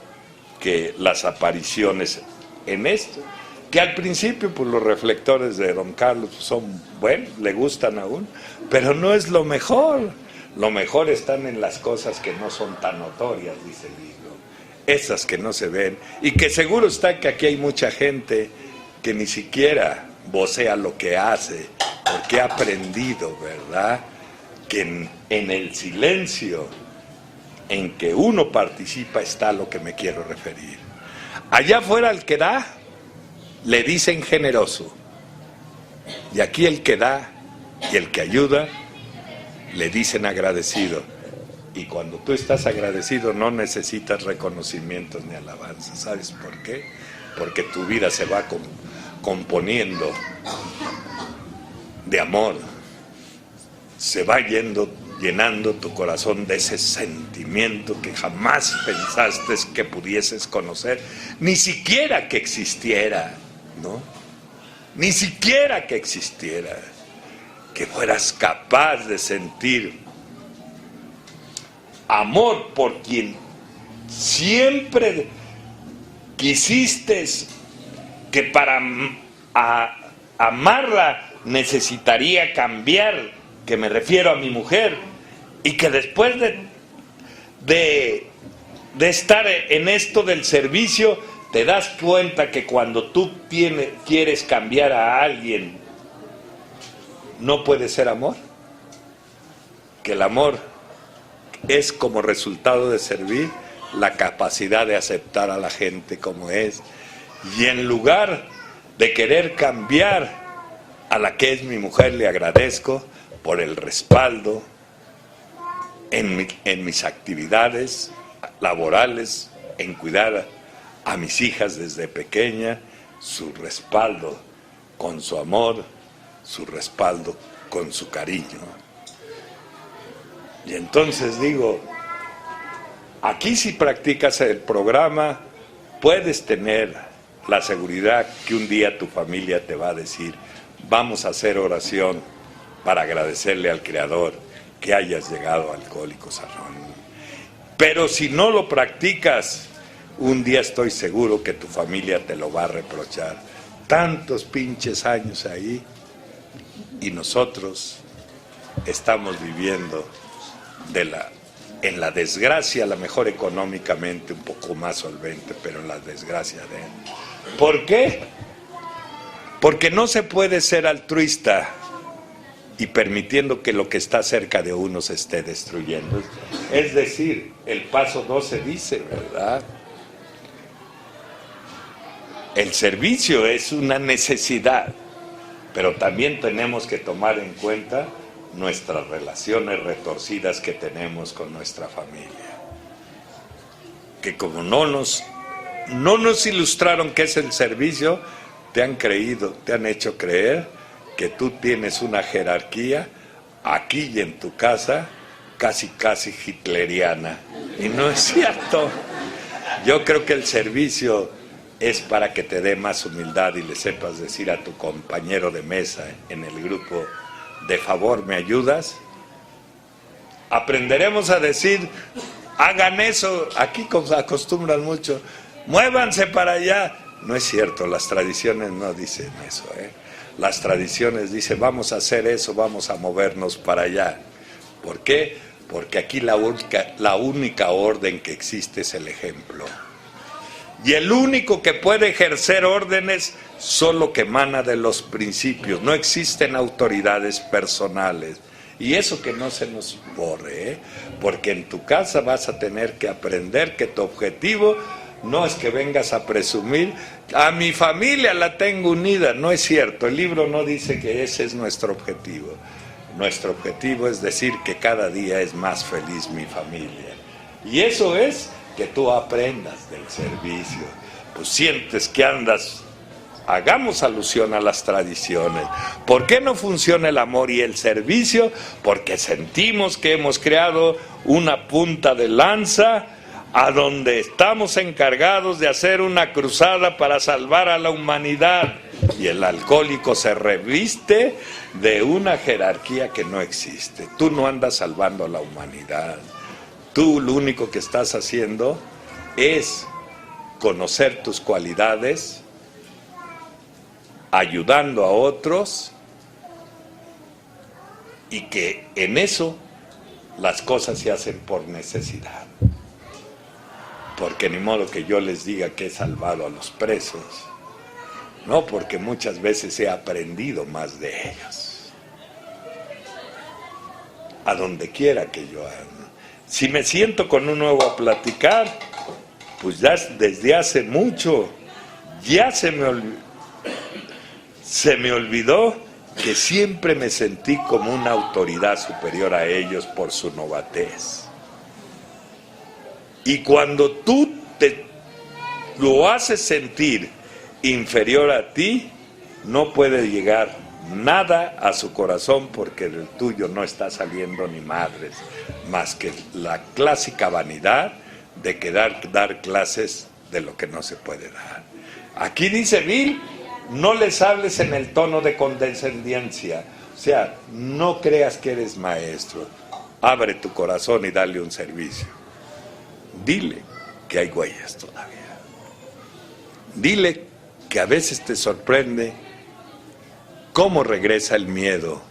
que las apariciones en esto, que al principio pues los reflectores de don Carlos son buenos, le gustan aún, pero no es lo mejor. Lo mejor están en las cosas que no son tan notorias, dice el libro, esas que no se ven, y que seguro está que aquí hay mucha gente que ni siquiera vocea lo que hace, porque ha aprendido, ¿verdad?, que en el silencio en que uno participa está a lo que me quiero referir. Allá afuera el que da, le dicen generoso, y aquí el que da y el que ayuda, le dicen agradecido. Y cuando tú estás agradecido no necesitas reconocimientos ni alabanzas. ¿Sabes por qué? Porque tu vida se va componiendo de amor, se va llenando tu corazón de ese sentimiento que jamás pensaste que pudieses conocer, ni siquiera que existiera, ¿no? Ni siquiera que existiera, que fueras capaz de sentir amor por quien siempre quisiste que para amarla necesitaría cambiar, que me refiero a mi mujer, y que después de estar en esto del servicio, te das cuenta que cuando tú quieres cambiar a alguien, no puede ser amor, que el amor es como resultado de servir la capacidad de aceptar a la gente como es, y en lugar de querer cambiar a la que es mi mujer le agradezco por el respaldo en mis actividades laborales, en cuidar a mis hijas desde pequeña, su respaldo con su amor, su respaldo con su cariño. Y entonces digo, aquí si practicas el programa, puedes tener la seguridad que un día tu familia te va a decir, vamos a hacer oración para agradecerle al Creador que hayas llegado a Alcohólicos Anónimos. Pero si no lo practicas, un día estoy seguro que tu familia te lo va a reprochar. Tantos pinches años ahí y nosotros estamos viviendo en la desgracia, a lo mejor económicamente un poco más solvente, pero en la desgracia de él. ¿Por qué? Porque no se puede ser altruista y permitiendo que lo que está cerca de uno se esté destruyendo. Es decir, el paso 12 dice, ¿verdad? El servicio es una necesidad, pero también tenemos que tomar en cuenta nuestras relaciones retorcidas que tenemos con nuestra familia. Que como no nos ilustraron qué es el servicio, te han hecho creer que tú tienes una jerarquía aquí y en tu casa casi hitleriana. Y no es cierto. Yo creo que el servicio es para que te dé más humildad y le sepas decir a tu compañero de mesa en el grupo, de favor, ¿me ayudas? Aprenderemos a decir, hagan eso, aquí acostumbran mucho, muévanse para allá. No es cierto, las tradiciones no dicen eso, Las tradiciones dicen, vamos a hacer eso, vamos a movernos para allá. ¿Por qué? Porque aquí la única orden que existe es el ejemplo. Y el único que puede ejercer órdenes solo que emana de los principios. No existen autoridades personales. Y eso que no se nos borre, porque en tu casa vas a tener que aprender que tu objetivo no es que vengas a presumir, a mi familia la tengo unida. No es cierto, el libro no dice que ese es nuestro objetivo. Nuestro objetivo es decir que cada día es más feliz mi familia. Y eso es que tú aprendas del servicio. Pues sientes que andas, hagamos alusión a las tradiciones. ¿Por qué no funciona el amor y el servicio? Porque sentimos que hemos creado una punta de lanza a donde estamos encargados de hacer una cruzada para salvar a la humanidad. Y el alcohólico se reviste de una jerarquía que no existe. Tú no andas salvando a la humanidad. Tú lo único que estás haciendo es conocer tus cualidades, ayudando a otros, y que en eso las cosas se hacen por necesidad. Porque ni modo que yo les diga que he salvado a los presos, no, porque muchas veces he aprendido más de ellos. A donde quiera que yo ande. Si me siento con un nuevo a platicar, pues ya desde hace mucho, ya se me olvidó que siempre me sentí como una autoridad superior a ellos por su novatez. Y cuando tú te lo haces sentir inferior a ti, no puede llegar nada a su corazón, porque del tuyo no está saliendo ni madres, más que la clásica vanidad de dar clases de lo que no se puede dar. Aquí dice Bill, no les hables en el tono de condescendencia, o sea, no creas que eres maestro, abre tu corazón y dale un servicio. Dile que hay huellas todavía. Dile que a veces te sorprende cómo regresa el miedo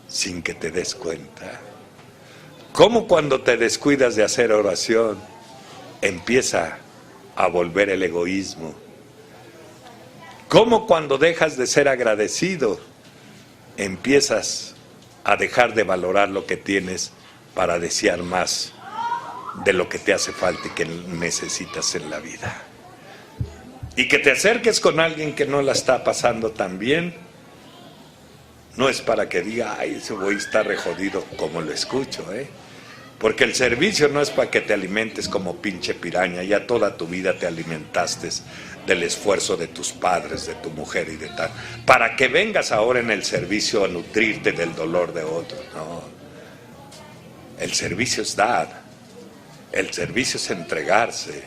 sin que te des cuenta. Cómo cuando te descuidas de hacer oración, empieza a volver el egoísmo. Cómo cuando dejas de ser agradecido, empiezas a dejar de valorar lo que tienes para desear más de lo que te hace falta y que necesitas en la vida. Y que te acerques con alguien que no la está pasando tan bien no es para que diga, ay, ese güey está re jodido, como lo escucho, Porque el servicio no es para que te alimentes como pinche piraña, ya toda tu vida te alimentaste del esfuerzo de tus padres, de tu mujer y de tal, para que vengas ahora en el servicio a nutrirte del dolor de otros. No, el servicio es dar, el servicio es entregarse,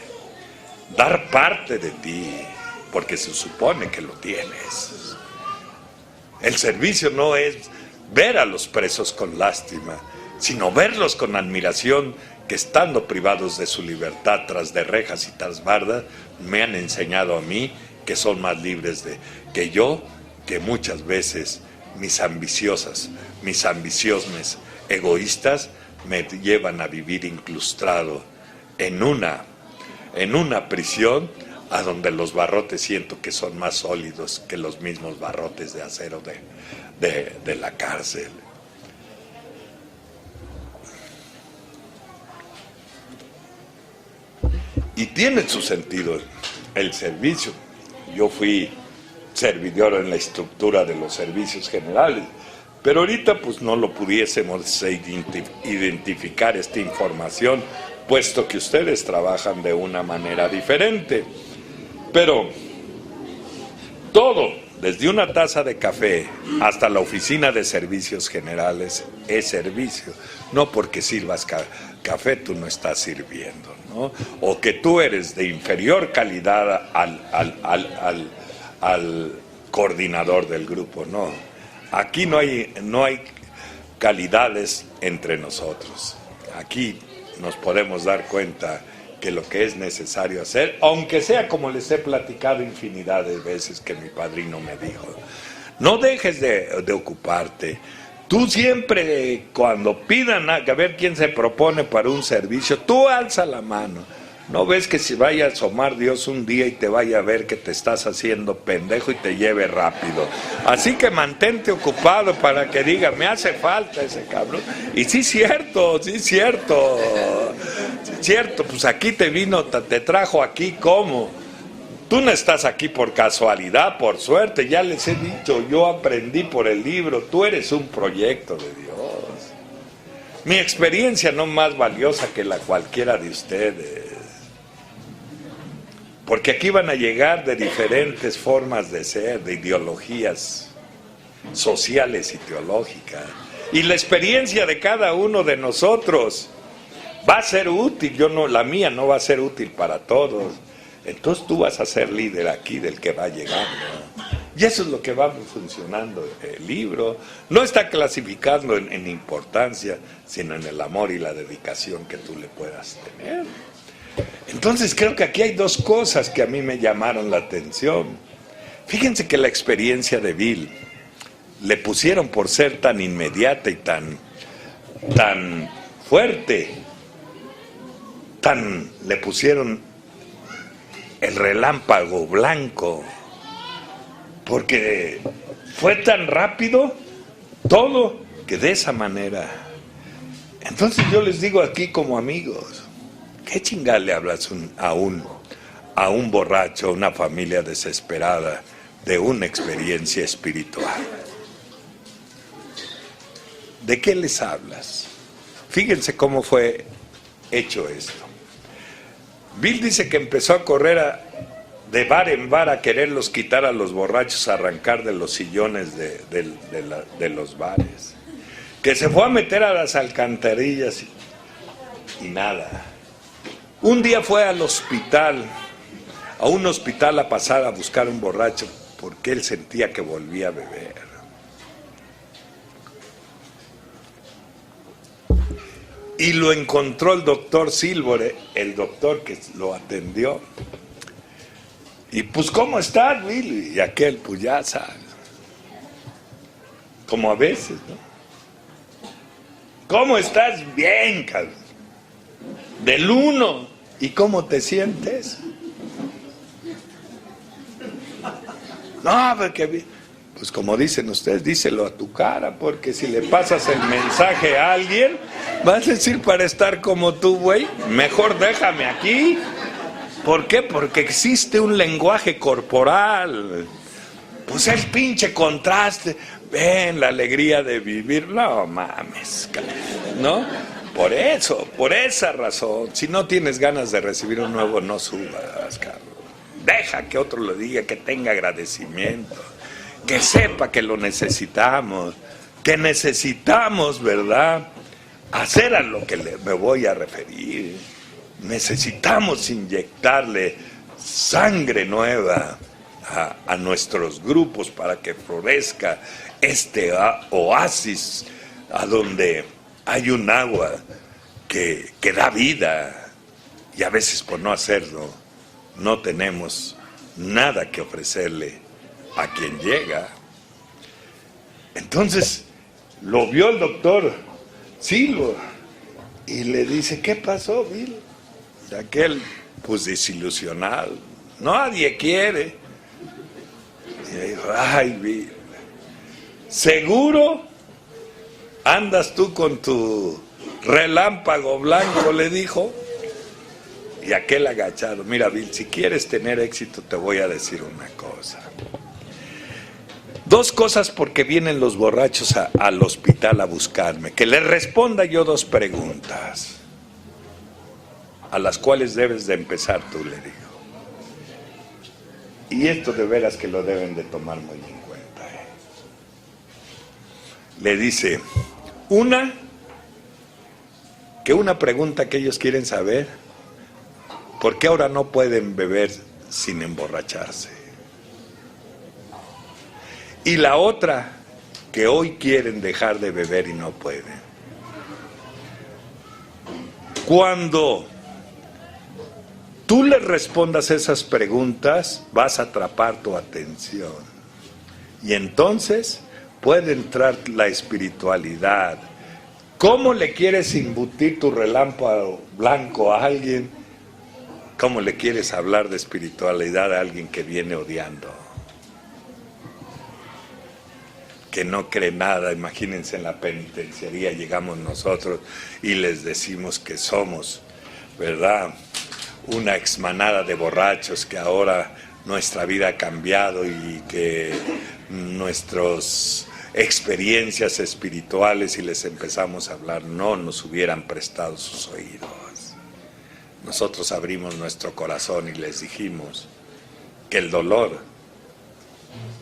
dar parte de ti, porque se supone que lo tienes. El servicio no es ver a los presos con lástima, sino verlos con admiración, que estando privados de su libertad tras de rejas y tras bardas, me han enseñado a mí que son más libres que yo, que muchas veces mis ambiciones egoístas me llevan a vivir incrustado en una prisión a donde los barrotes siento que son más sólidos que los mismos barrotes de acero de la cárcel. Y tiene su sentido el servicio. Yo fui servidor en la estructura de los servicios generales, pero ahorita pues no lo pudiésemos identificar esta información, puesto que ustedes trabajan de una manera diferente. Pero todo, desde una taza de café hasta la oficina de servicios generales, es servicio. No porque sirvas café tú no estás sirviendo, ¿no? O que tú eres de inferior calidad al coordinador del grupo, no. Aquí no hay calidades entre nosotros. Aquí nos podemos dar cuenta que lo que es necesario hacer, aunque sea como les he platicado infinidad de veces que mi padrino me dijo, no dejes de ocuparte. Tú siempre, cuando pidan a ver quién se propone para un servicio, tú alza la mano. ¿No ves que si vaya a asomar Dios un día y te vaya a ver que te estás haciendo pendejo y te lleve rápido? Así que mantente ocupado para que diga, me hace falta ese cabrón. Y sí, cierto, pues aquí te trajo aquí, ¿cómo? Tú no estás aquí por casualidad, por suerte, ya les he dicho, yo aprendí por el libro, tú eres un proyecto de Dios. Mi experiencia no más valiosa que la cualquiera de ustedes. Porque aquí van a llegar de diferentes formas de ser, de ideologías sociales y teológicas. Y la experiencia de cada uno de nosotros va a ser útil, la mía no va a ser útil para todos. Entonces tú vas a ser líder aquí del que va llegando. Y eso es lo que va funcionando el libro. No está clasificando en importancia, sino en el amor y la dedicación que tú le puedas tener. Entonces creo que aquí hay dos cosas que a mí me llamaron la atención. Fíjense que la experiencia de Bill le pusieron por ser tan inmediata y tan fuerte, le pusieron el relámpago blanco, porque fue tan rápido todo que de esa manera. Entonces yo les digo aquí como amigos, ¿qué chingada le hablas a un borracho, a una familia desesperada de una experiencia espiritual? ¿De qué les hablas? Fíjense cómo fue hecho esto. Bill dice que empezó a correr de bar en bar a quererlos quitar a los borrachos, a arrancar de los sillones de los bares. Que se fue a meter a las alcantarillas y nada. Un día fue al hospital, a un hospital a pasar a buscar un borracho, porque él sentía que volvía a beber. Y lo encontró el doctor Silvore, el doctor que lo atendió. Y pues, ¿cómo estás, Willy? Y aquel, pues ya sabes. Como a veces, ¿no? ¿Cómo estás? Bien, cabrón. Del 1. ¿Y cómo te sientes? No, porque... Pues como dicen ustedes, díselo a tu cara, porque si le pasas el mensaje a alguien, vas a decir, para estar como tú, güey, mejor déjame aquí. ¿Por qué? Porque existe un lenguaje corporal. Pues el pinche contraste. ven la alegría de vivir. No mames, ¿no? Por eso, por esa razón, si no tienes ganas de recibir un nuevo, no subas, cabrón. Deja que otro lo diga, que tenga agradecimiento, que sepa que lo necesitamos, ¿verdad? Hacer a lo que me voy a referir. Necesitamos inyectarle sangre nueva a nuestros grupos para que florezca este oasis a donde hay un agua que da vida, y a veces por no hacerlo no tenemos nada que ofrecerle a quien llega. Entonces lo vio el doctor Silva y le dice, ¿qué pasó, Bill? Y aquel, pues desilusionado, nadie quiere. Y le dijo, ay, Bill, ¿seguro andas tú con tu relámpago blanco? Le dijo. Y aquel agachado, mira, Bill, si quieres tener éxito te voy a decir una cosa. 2 cosas porque vienen los borrachos al hospital a buscarme. Que les responda yo 2 preguntas, a las cuales debes de empezar tú, le dijo. Y esto de veras que lo deben de tomar muy en cuenta. Le dice, una pregunta que ellos quieren saber, ¿por qué ahora no pueden beber sin emborracharse? Y la otra, que hoy quieren dejar de beber y no pueden. Cuando tú les respondas esas preguntas, vas a atrapar tu atención. Y entonces puede entrar la espiritualidad. ¿Cómo le quieres imbutir tu relámpago blanco a alguien? ¿Cómo le quieres hablar de espiritualidad a alguien que viene odiando? Que no cree nada. Imagínense, en la penitenciaría llegamos nosotros y les decimos que somos, ¿verdad?, una exmanada de borrachos, que ahora nuestra vida ha cambiado y que nuestras experiencias espirituales, y les empezamos a hablar, no nos hubieran prestado sus oídos. Nosotros abrimos nuestro corazón y les dijimos que el dolor,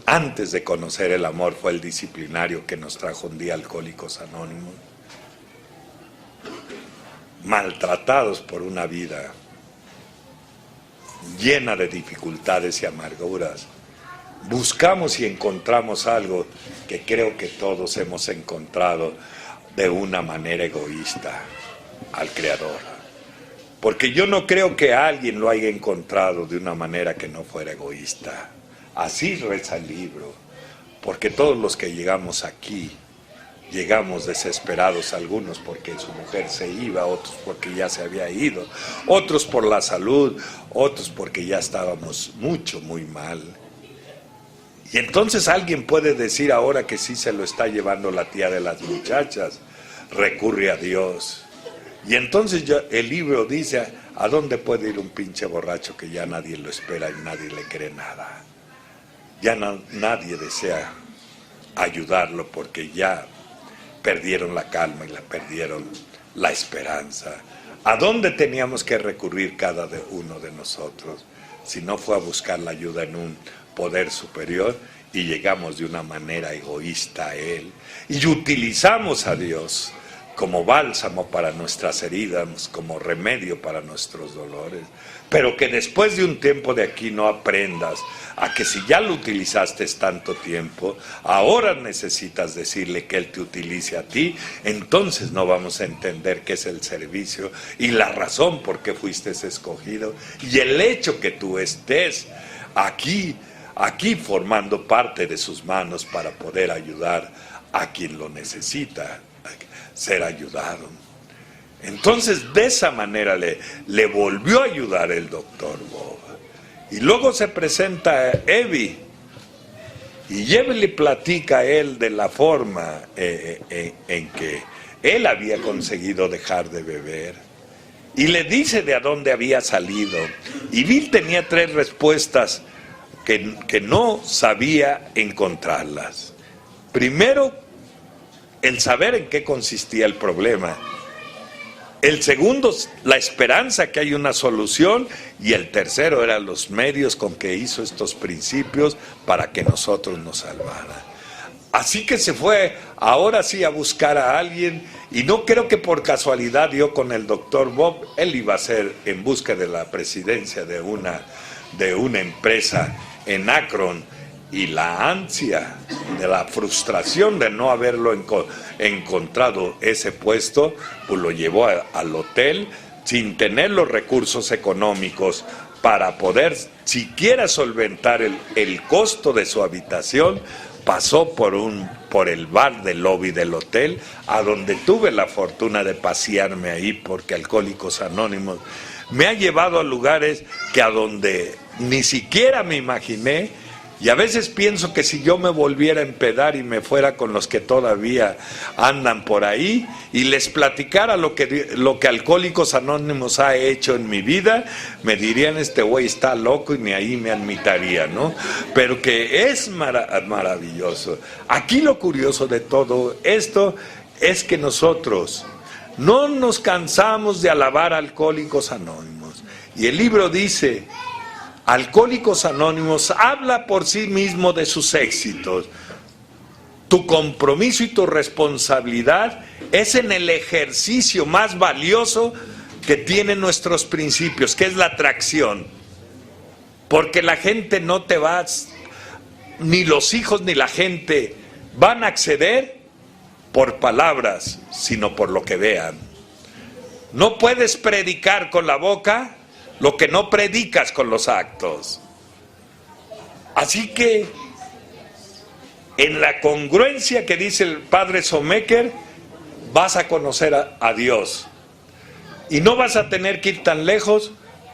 antes de conocer el amor, fue el disciplinario que nos trajo un día Alcohólicos Anónimos, maltratados por una vida llena de dificultades y amarguras. Buscamos y encontramos algo que creo que todos hemos encontrado de una manera egoísta: al Creador. Porque yo no creo que alguien lo haya encontrado de una manera que no fuera egoísta. Así reza el libro. Porque todos los que llegamos aquí, llegamos desesperados, algunos porque su mujer se iba, otros porque ya se había ido, otros por la salud, otros porque ya estábamos muy mal. Y entonces alguien puede decir ahora que sí se lo está llevando la tía de las muchachas, recurre a Dios. Y entonces el libro dice, ¿a dónde puede ir un pinche borracho que ya nadie lo espera y nadie le cree nada? Ya nadie desea ayudarlo porque ya perdieron la calma y perdieron la esperanza. ¿A dónde teníamos que recurrir cada uno de nosotros? Si no fue a buscar la ayuda en un poder superior, y llegamos de una manera egoísta a Él y utilizamos a Dios como bálsamo para nuestras heridas, como remedio para nuestros dolores, pero que después de un tiempo de aquí no aprendas a que si ya lo utilizaste tanto tiempo, ahora necesitas decirle que Él te utilice a ti. Entonces no vamos a entender qué es el servicio y la razón por qué fuiste escogido, y el hecho que tú estés aquí formando parte de sus manos para poder ayudar a quien lo necesita ser ayudado. Entonces de esa manera le volvió a ayudar el doctor Bob. Y luego se presenta Evie, y Evie le platica a él de la forma en que él había conseguido dejar de beber, y le dice de a dónde había salido. Y Bill tenía 3 respuestas que no sabía encontrarlas. Primero, el saber en qué consistía el problema. El segundo, la esperanza que hay una solución. Y el tercero, eran los medios con que hizo estos principios para que nosotros nos salvara. Así que se fue ahora sí a buscar a alguien, y no creo que por casualidad dio con el doctor Bob. Él iba a ser en busca de la presidencia de una empresa en Akron, y la ansia de la frustración de no haberlo encontrado ese puesto, pues lo llevó al hotel sin tener los recursos económicos para poder siquiera solventar el costo de su habitación. Pasó por el bar del lobby del hotel, a donde tuve la fortuna de pasearme ahí, porque Alcohólicos Anónimos me ha llevado a lugares que a donde ni siquiera me imaginé. Y a veces pienso que si yo me volviera a empedar y me fuera con los que todavía andan por ahí y les platicara lo que Alcohólicos Anónimos ha hecho en mi vida, me dirían: este güey está loco, y ni ahí me admitaría, ¿no? Pero que es maravilloso. Aquí lo curioso de todo esto es que nosotros no nos cansamos de alabar a Alcohólicos Anónimos. Y el libro dice: Alcohólicos Anónimos habla por sí mismo de sus éxitos. Tu compromiso y tu responsabilidad es en el ejercicio más valioso que tienen nuestros principios, que es la atracción. Porque la gente no te va, ni los hijos ni la gente van a acceder por palabras, sino por lo que vean. No puedes predicar con la boca lo que no predicas con los actos. Así que, en la congruencia que dice el padre Someker, vas a conocer a Dios. Y no vas a tener que ir tan lejos,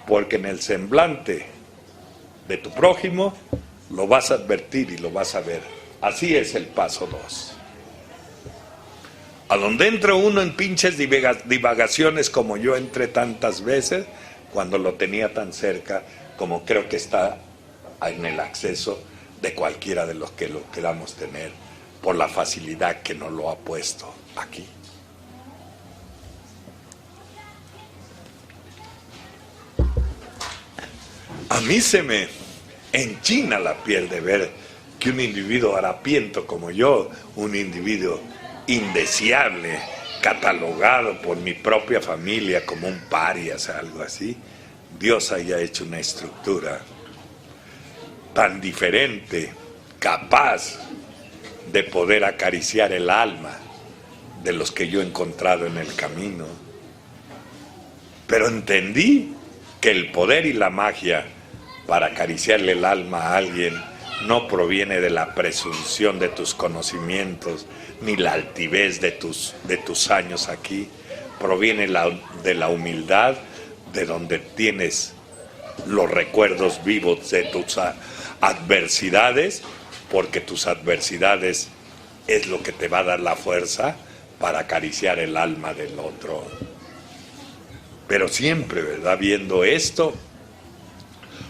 porque en el semblante de tu prójimo lo vas a advertir y lo vas a ver. Así es el paso 2. A donde entra uno en pinches divagaciones, como yo entré tantas veces, cuando lo tenía tan cerca, como creo que está en el acceso de cualquiera de los que lo queramos tener, por la facilidad que nos lo ha puesto aquí. A mí se me enchina la piel de ver que un individuo harapiento como yo, un individuo indeseable, catalogado por mi propia familia como un parias, algo así, Dios haya hecho una estructura tan diferente, capaz de poder acariciar el alma de los que yo he encontrado en el camino. Pero entendí que el poder y la magia para acariciarle el alma a alguien no proviene de la presunción de tus conocimientos, ni la altivez de tus años aquí. Proviene de la humildad, de donde tienes los recuerdos vivos de tus adversidades, porque tus adversidades es lo que te va a dar la fuerza para acariciar el alma del otro. Pero siempre, ¿verdad?, viendo esto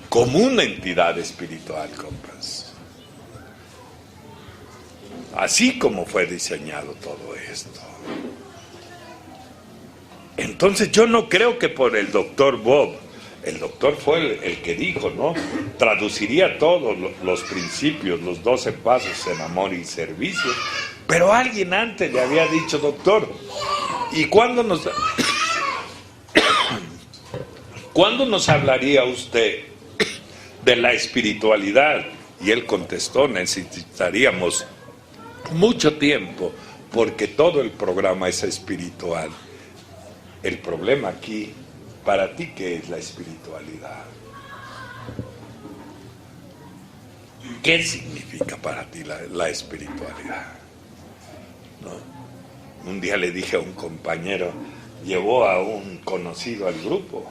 como una entidad espiritual, compas. Así como fue diseñado todo esto. Entonces yo no creo que por el doctor Bob, el doctor fue el que dijo, ¿no? Traduciría todos los principios, los 12 pasos en amor y servicio. Pero alguien antes le había dicho: doctor, ¿y cuándo nos hablaría usted de la espiritualidad? Y él contestó: necesitaríamos mucho tiempo, porque todo el programa es espiritual. El problema aquí, para ti, ¿qué es la espiritualidad? ¿Qué significa para ti la espiritualidad? ¿No? Un día le dije a un compañero, llevó a un conocido al grupo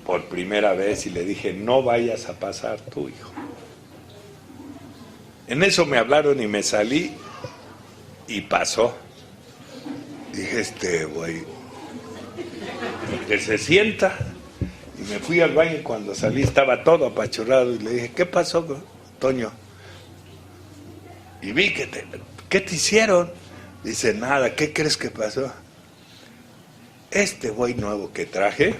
por primera vez, y le dije: no vayas a pasar tu hijo. En eso me hablaron y me salí, y pasó. Dije: este güey, que se sienta. Y me fui al baño, y cuando salí estaba todo apachurrado, y le dije: ¿qué pasó, Toño? Y vi que ¿qué te hicieron? Dice, nada, ¿qué crees que pasó? Este güey nuevo que traje,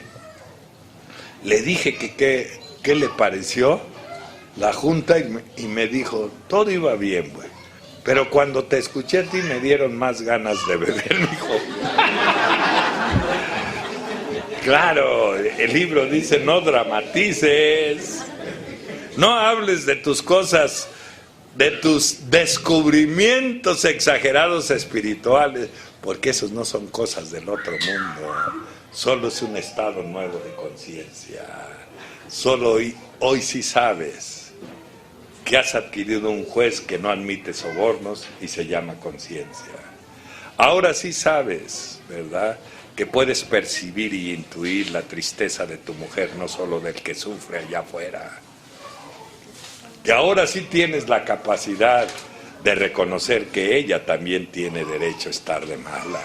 le dije que qué le pareció la junta y me dijo, todo iba bien, güey. Pero cuando te escuché a ti me dieron más ganas de beber, mijo. Claro, el libro dice, no dramatices, no hables de tus cosas, de tus descubrimientos exagerados espirituales, porque esos no son cosas del otro mundo, solo es un estado nuevo de conciencia. Solo hoy sí sabes que has adquirido un juez que no admite sobornos y se llama conciencia. Ahora sí sabes, ¿verdad?, que puedes percibir y intuir la tristeza de tu mujer, no solo del que sufre allá afuera. Que ahora sí tienes la capacidad de reconocer que ella también tiene derecho a estar de mala.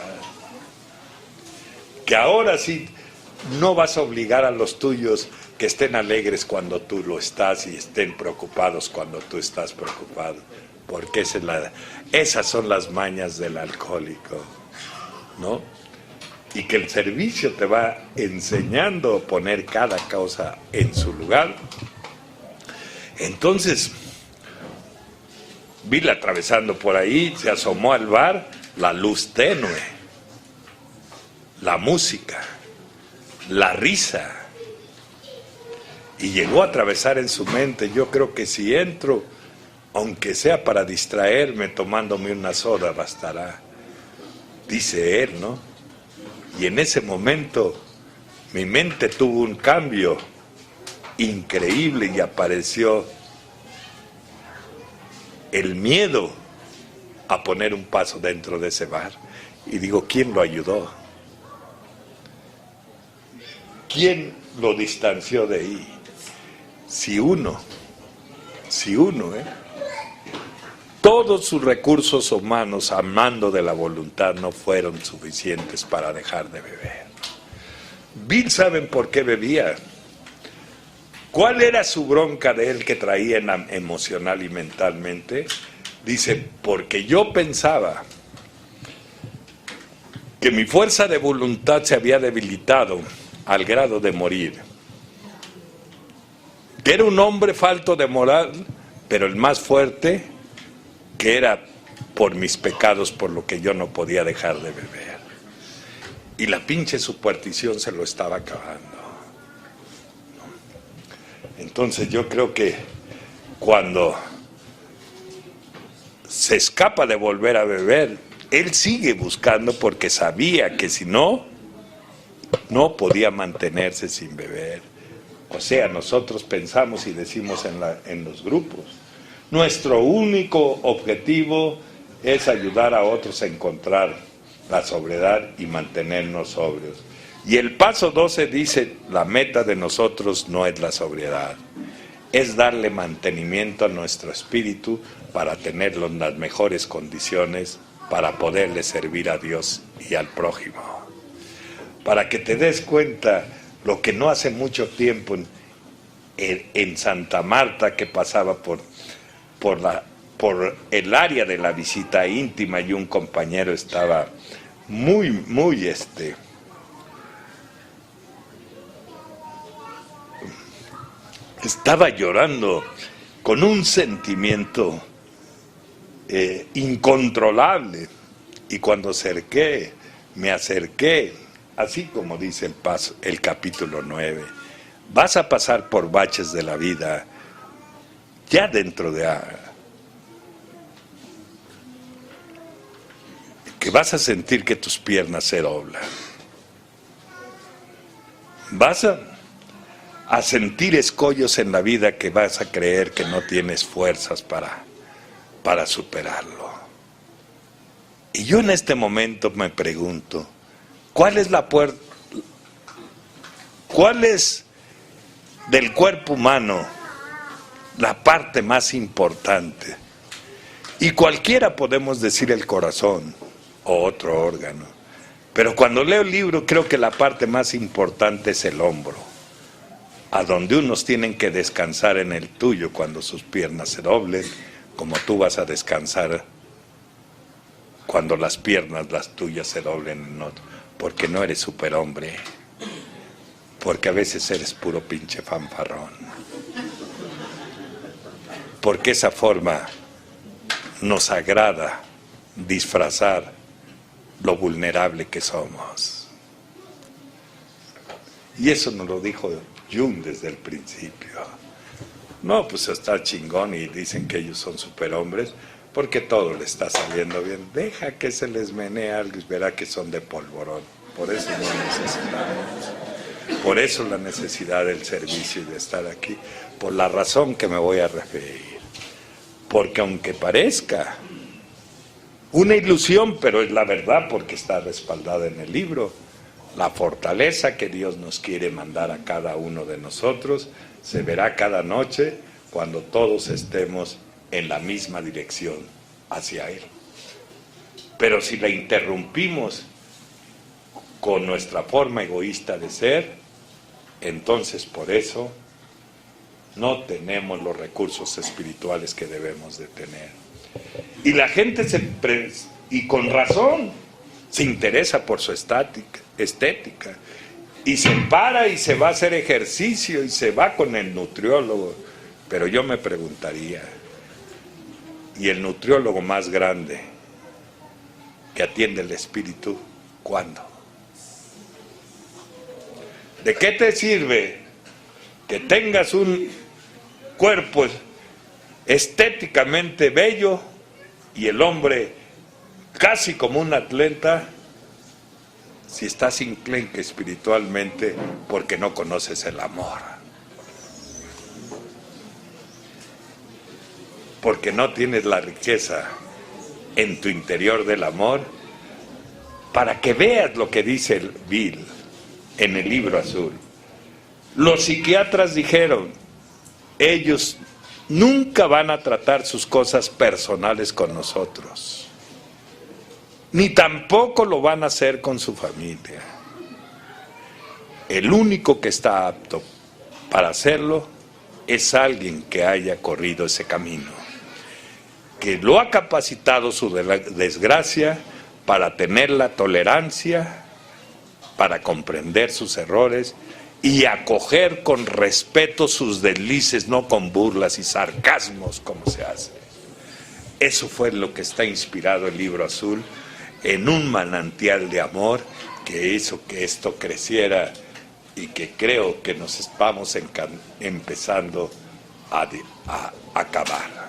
Que ahora sí no vas a obligar a los tuyos que estén alegres cuando tú lo estás y estén preocupados cuando tú estás preocupado, porque esas son las mañas del alcohólico, ¿no? Y que el servicio te va enseñando a poner cada cosa en su lugar. Entonces, Bill atravesando por ahí, se asomó al bar, la luz tenue, la música, la risa, y llegó a atravesar en su mente, yo creo que si entro, aunque sea para distraerme tomándome una soda, bastará, dice él, ¿no? Y en ese momento mi mente tuvo un cambio increíble y apareció el miedo a poner un paso dentro de ese bar. Y digo, ¿quién lo ayudó? ¿Quién lo distanció de ahí? Si uno, todos sus recursos humanos, amando de la voluntad, no fueron suficientes para dejar de beber. Bill, ¿saben por qué bebía? ¿Cuál era su bronca de él que traía emocional y mentalmente? Dice, porque yo pensaba que mi fuerza de voluntad se había debilitado al grado de morir. Que era un hombre falto de moral, pero el más fuerte, que era por mis pecados, por lo que yo no podía dejar de beber. Y la pinche superstición se lo estaba acabando. Entonces yo creo que cuando se escapa de volver a beber, él sigue buscando porque sabía que si no podía mantenerse sin beber. O sea, nosotros pensamos y decimos en los grupos, nuestro único objetivo es ayudar a otros a encontrar la sobriedad y mantenernos sobrios. Y el paso 12 dice, la meta de nosotros no es la sobriedad, es darle mantenimiento a nuestro espíritu para tenerlo en las mejores condiciones para poderle servir a Dios y al prójimo. Para que te des cuenta lo que no hace mucho tiempo en Santa Marta, que pasaba por el área de la visita íntima, y un compañero estaba muy estaba llorando con un sentimiento incontrolable, y cuando me acerqué, así como dice el capítulo 9, vas a pasar por baches de la vida, ya dentro de que vas a sentir que tus piernas se doblan, vas a sentir escollos en la vida que vas a creer que no tienes fuerzas para superarlo. Y yo en este momento me pregunto, ¿cuál es del cuerpo humano la parte más importante? Y cualquiera podemos decir el corazón o otro órgano, pero cuando leo el libro creo que la parte más importante es el hombro, a donde unos tienen que descansar en el tuyo cuando sus piernas se doblen, como tú vas a descansar cuando las piernas, las tuyas, se doblen en otro, porque no eres superhombre, porque a veces eres puro pinche fanfarrón, porque esa forma nos agrada disfrazar lo vulnerable que somos. Y eso nos lo dijo Jung desde el principio. No, pues está chingón y dicen que ellos son superhombres porque todo le está saliendo bien. Deja que se les menee algo y verá que son de polvorón. Por eso no necesitamos. Por eso la necesidad del servicio y de estar aquí. Por la razón que me voy a referir. Porque aunque parezca una ilusión, pero es la verdad porque está respaldada en el libro, la fortaleza que Dios nos quiere mandar a cada uno de nosotros se verá cada noche cuando todos estemos en la misma dirección hacia Él. Pero si la interrumpimos con nuestra forma egoísta de ser, entonces por eso no tenemos los recursos espirituales que debemos de tener. Y la gente y con razón se interesa por su estética y se para y se va a hacer ejercicio y se va con el nutriólogo. Pero yo me preguntaría, ¿y el nutriólogo más grande que atiende el espíritu, cuándo? ¿De qué te sirve que tengas un cuerpo estéticamente bello y el hombre casi como un atleta si estás inclenque espiritualmente porque no conoces el amor? Porque no tienes la riqueza en tu interior del amor para que veas lo que dice el Bill en el libro azul. Los psiquiatras dijeron, ellos nunca van a tratar sus cosas personales con nosotros, ni tampoco lo van a hacer con su familia. El único que está apto para hacerlo es alguien que haya corrido ese camino, que lo ha capacitado su desgracia para tener la tolerancia, para comprender sus errores y acoger con respeto sus deslices, no con burlas y sarcasmos como se hace. Eso fue lo que está inspirado el libro azul, en un manantial de amor que hizo que esto creciera y que creo que nos vamos empezando a acabar.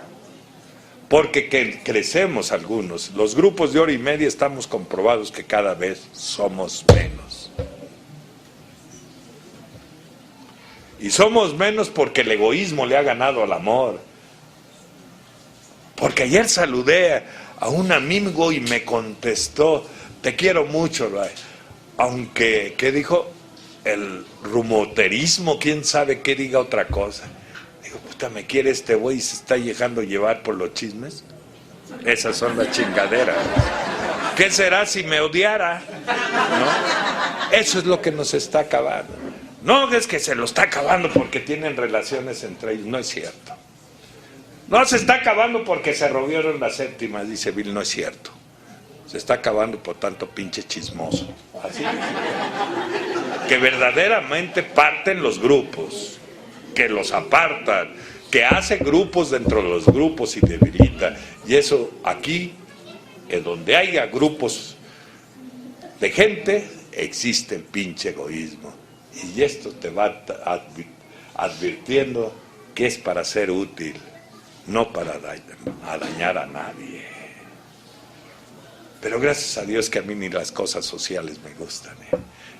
Porque crecemos algunos, los grupos de hora y media estamos comprobados que cada vez somos menos. Y somos menos porque el egoísmo le ha ganado al amor. Porque ayer saludé a un amigo y me contestó, te quiero mucho, aunque, ¿qué dijo? El rumoterismo, quién sabe qué diga otra cosa. Digo, puta, ¿me quiere este güey y se está dejando llevar por los chismes? Esas son las chingaderas. ¿Qué será si me odiara? ¿No? Eso es lo que nos está acabando. No es que se lo está acabando porque tienen relaciones entre ellos, no es cierto. No se está acabando porque se rompieron las séptimas, dice Bill, no es cierto. Se está acabando por tanto pinche chismoso. Así. Que verdaderamente parten los grupos, que los apartan, que hace grupos dentro de los grupos y debilita. Y eso aquí, en donde haya grupos de gente, existe el pinche egoísmo. Y esto te va advirtiendo que es para ser útil, no para dañar a nadie. Pero gracias a Dios que a mí ni las cosas sociales me gustan.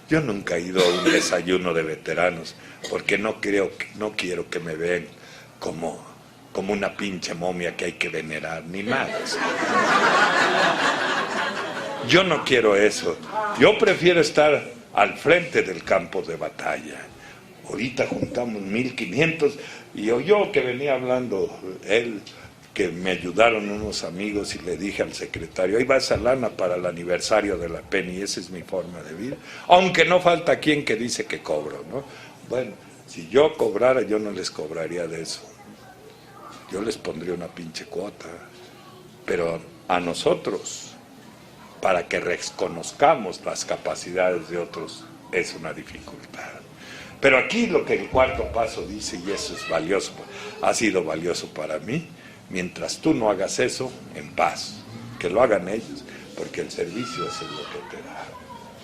Yo nunca he ido a un desayuno de veteranos porque no quiero que me vean como una pinche momia que hay que venerar, ni más. Yo no quiero eso. Yo prefiero estar al frente del campo de batalla. Ahorita juntamos 1,500 y yo que venía hablando, él, que me ayudaron unos amigos y le dije al secretario, ahí va esa lana para el aniversario de la Penny, esa es mi forma de vida. Aunque no falta quien que dice que cobro, ¿no? Bueno, si yo cobrara, yo no les cobraría de eso. Yo les pondría una pinche cuota. Pero a nosotros para que reconozcamos las capacidades de otros es una dificultad. Pero aquí lo que el cuarto paso dice, y eso es valioso, ha sido valioso para mí, mientras tú no hagas eso, en paz, que lo hagan ellos, porque el servicio es lo que te da,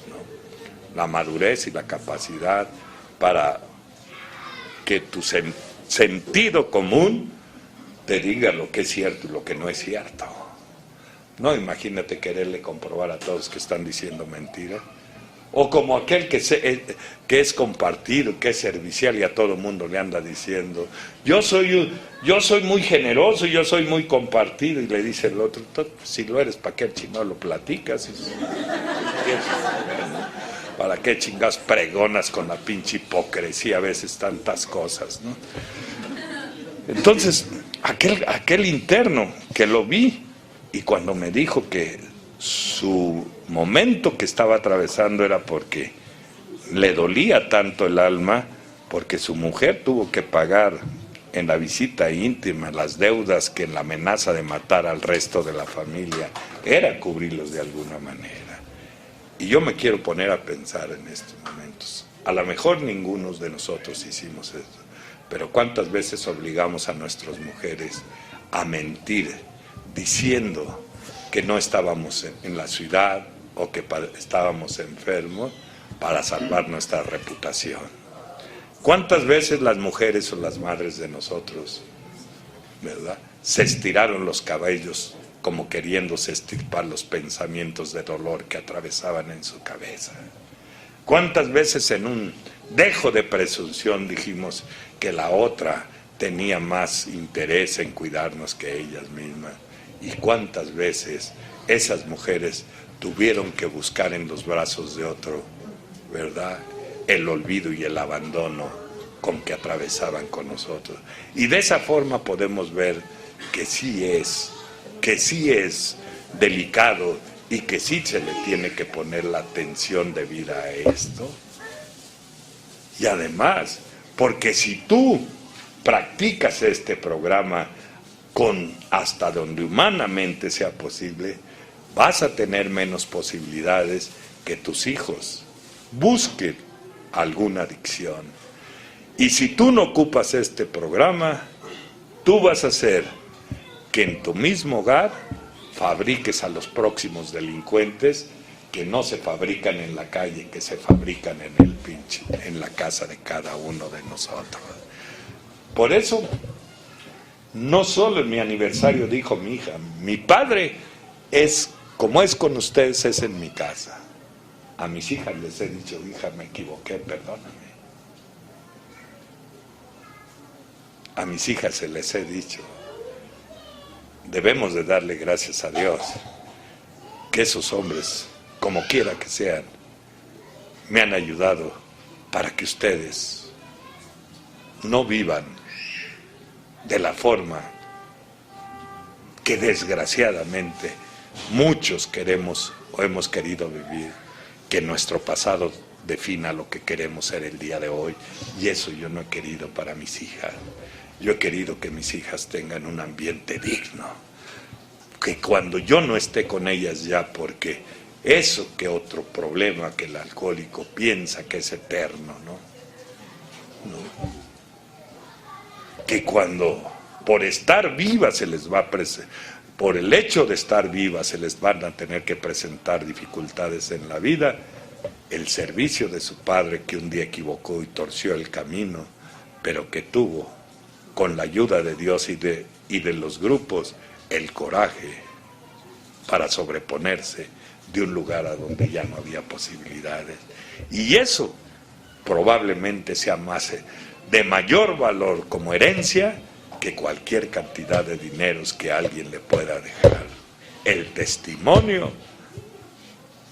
¿no? La madurez y la capacidad para que tu sentido común te diga lo que es cierto y lo que no es cierto. No, imagínate quererle comprobar a todos que están diciendo mentira. O como aquel que es compartido, que es servicial y a todo mundo le anda diciendo, yo soy muy generoso, yo soy muy compartido, y le dice el otro, si lo eres, ¿para qué chingado lo platicas? ¿Para qué chingas pregonas con la pinche hipocresía a veces tantas cosas, ¿no? Entonces, aquel interno que lo vi, y cuando me dijo que su momento que estaba atravesando era porque le dolía tanto el alma, porque su mujer tuvo que pagar en la visita íntima las deudas que en la amenaza de matar al resto de la familia era cubrirlos de alguna manera. Y yo me quiero poner a pensar en estos momentos. A lo mejor ninguno de nosotros hicimos eso, pero ¿cuántas veces obligamos a nuestras mujeres a mentir diciendo que no estábamos en la ciudad o que estábamos enfermos para salvar nuestra reputación? ¿Cuántas veces las mujeres o las madres de nosotros, ¿verdad?, se estiraron los cabellos como queriéndose extirpar los pensamientos de dolor que atravesaban en su cabeza? ¿Cuántas veces en un dejo de presunción dijimos que la otra tenía más interés en cuidarnos que ellas mismas? ¿Y cuántas veces esas mujeres tuvieron que buscar en los brazos de otro, ¿verdad?, el olvido y el abandono con que atravesaban con nosotros? Y de esa forma podemos ver que sí es delicado y que sí se le tiene que poner la atención debida a esto. Y además, porque si tú practicas este programa con hasta donde humanamente sea posible, vas a tener menos posibilidades que tus hijos busquen alguna adicción. Y si tú no ocupas este programa, tú vas a hacer que en tu mismo hogar fabriques a los próximos delincuentes que no se fabrican en la calle, que se fabrican en la casa de cada uno de nosotros. Por eso, no solo en mi aniversario dijo mi hija, mi padre es como es con ustedes, es en mi casa. A mis hijas les he dicho, hija, me equivoqué, perdóname. A mis hijas se les he dicho, debemos de darle gracias a Dios que esos hombres, como quiera que sean, me han ayudado para que ustedes no vivan de la forma que desgraciadamente muchos queremos o hemos querido vivir, que nuestro pasado defina lo que queremos ser el día de hoy, y eso yo no he querido para mis hijas. Yo he querido que mis hijas tengan un ambiente digno, que cuando yo no esté con ellas ya, porque eso que otro problema que el alcohólico piensa que es eterno, ¿no? Que cuando por estar vivas se les va a por el hecho de estar vivas se les van a tener que presentar dificultades en la vida, el servicio de su padre que un día equivocó y torció el camino, pero que tuvo, con la ayuda de Dios y de los grupos, el coraje para sobreponerse de un lugar a donde ya no había posibilidades. Y eso probablemente sea de mayor valor como herencia que cualquier cantidad de dineros que alguien le pueda dejar. El testimonio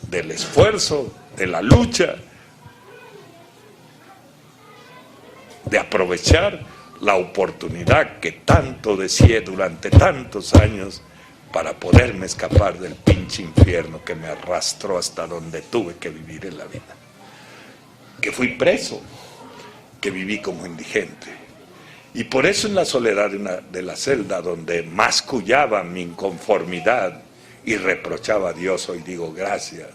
del esfuerzo, de la lucha, de aprovechar la oportunidad que tanto deseé durante tantos años para poderme escapar del pinche infierno que me arrastró hasta donde tuve que vivir en la vida. Que fui preso, que viví como indigente. Y por eso en la soledad de la celda donde mascullaba mi inconformidad y reprochaba a Dios, hoy digo gracias,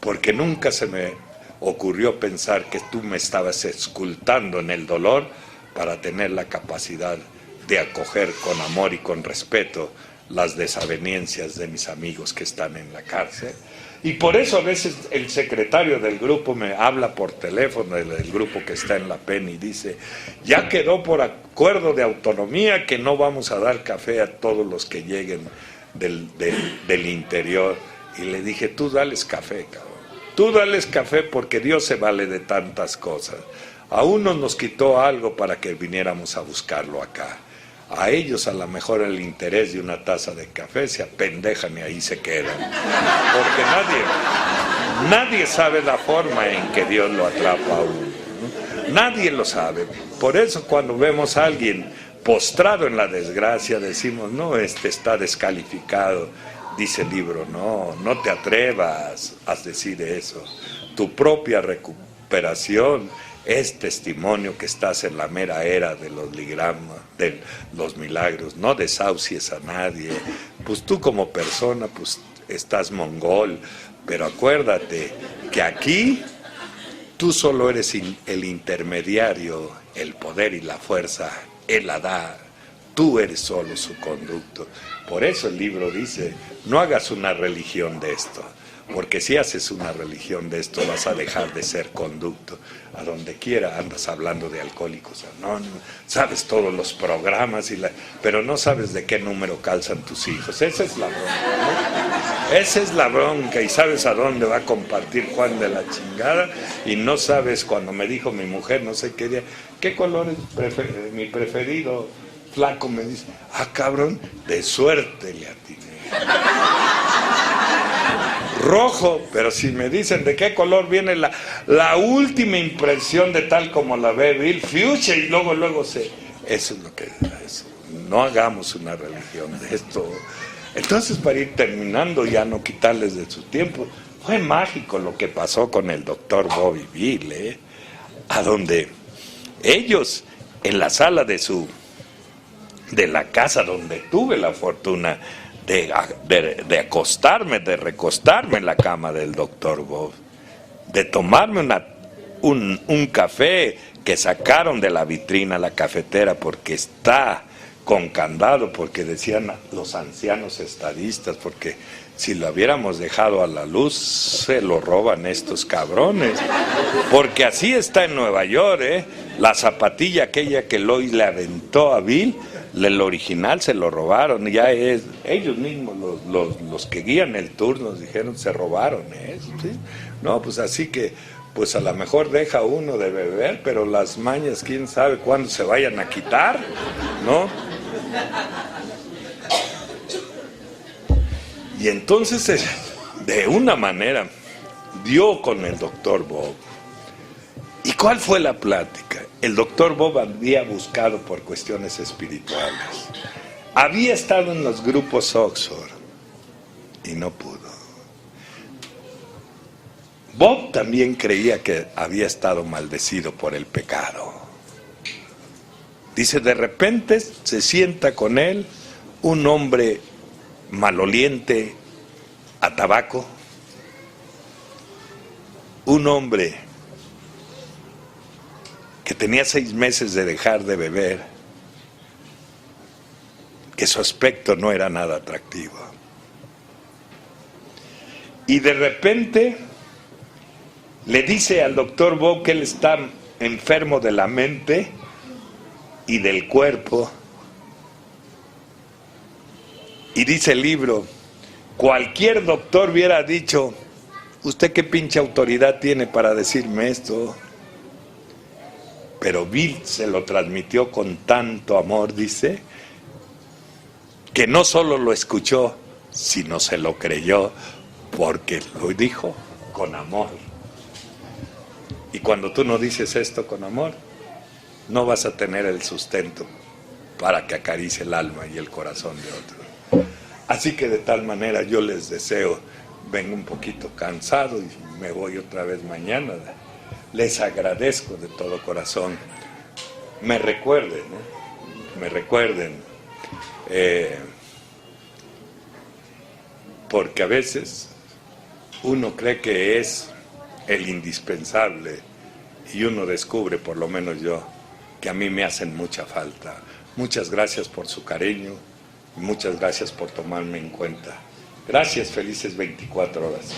porque nunca se me ocurrió pensar que tú me estabas escultando en el dolor para tener la capacidad de acoger con amor y con respeto las desavenencias de mis amigos que están en la cárcel. Y por eso a veces el secretario del grupo me habla por teléfono, del grupo que está en la PEN, y dice, ya quedó por acuerdo de autonomía que no vamos a dar café a todos los que lleguen del interior. Y le dije, tú dales café, cabrón. Tú dales café porque Dios se vale de tantas cosas. A unos nos quitó algo para que viniéramos a buscarlo acá. A ellos a lo mejor el interés de una taza de café se apendejan y ahí se quedan. Porque nadie sabe la forma en que Dios lo atrapa a uno, ¿no? Nadie lo sabe. Por eso cuando vemos a alguien postrado en la desgracia decimos, no, este está descalificado. Dice el libro, no te atrevas a decir eso. Tu propia recuperación es testimonio que estás en la mera era de los ligramas, de los milagros. No desahucies a nadie. Pues tú como persona, pues estás mongol, pero acuérdate que aquí tú solo eres el intermediario, el poder y la fuerza, Él la da. Tú eres solo su conducto. Por eso el libro dice, no hagas una religión de esto, porque si haces una religión de esto vas a dejar de ser conducto. A donde quiera andas hablando de Alcohólicos Anónimos, sabes todos los programas, pero no sabes de qué número calzan tus hijos. Esa es la bronca, ¿no? Esa es la bronca, y sabes a dónde va a compartir Juan de la chingada, y no sabes, cuando me dijo mi mujer, no sé qué día, ¿qué color es mi preferido? Flaco, me dice, cabrón, de suerte le atiné. Rojo, pero si me dicen de qué color viene la última impresión de tal como la ve Bill, fuchsia, y luego sé. Eso es lo que es. No hagamos una religión de esto. Entonces, para ir terminando, ya no quitarles de su tiempo, fue mágico lo que pasó con el doctor Bobby Bill, a donde ellos, en la sala de la casa donde tuve la fortuna de acostarme, de recostarme en la cama del doctor Bob, de tomarme un café que sacaron de la vitrina, la cafetera, porque está con candado, porque decían los ancianos estadistas, porque si lo hubiéramos dejado a la luz, se lo roban estos cabrones, porque así está en Nueva York, la zapatilla aquella que Lois le aventó a Bill, el original se lo robaron, ya es, ellos mismos, los que guían el tour nos dijeron, se robaron eso, ¿sí? No, pues así que, pues a lo mejor deja uno de beber, pero las mañas, quién sabe cuándo se vayan a quitar, ¿no? Y entonces, de una manera, dio con el doctor Bob. ¿Y cuál fue la plática? El doctor Bob había buscado por cuestiones espirituales. Había estado en los grupos Oxford y no pudo. Bob también creía que había estado maldecido por el pecado. Dice, de repente se sienta con él un hombre maloliente a tabaco, un hombre que tenía 6 meses de dejar de beber, que su aspecto no era nada atractivo. Y de repente le dice al doctor Bob que él está enfermo de la mente y del cuerpo. Y dice el libro, cualquier doctor hubiera dicho, ¿usted qué pinche autoridad tiene para decirme esto? Pero Bill se lo transmitió con tanto amor, dice, que no solo lo escuchó, sino se lo creyó, porque lo dijo con amor. Y cuando tú no dices esto con amor, no vas a tener el sustento para que acaricie el alma y el corazón de otro. Así que de tal manera yo les deseo, vengo un poquito cansado y me voy otra vez mañana. Les agradezco de todo corazón. Me recuerden, porque a veces uno cree que es el indispensable y uno descubre, por lo menos yo, que a mí me hacen mucha falta. Muchas gracias por su cariño y muchas gracias por tomarme en cuenta. Gracias, felices 24 horas.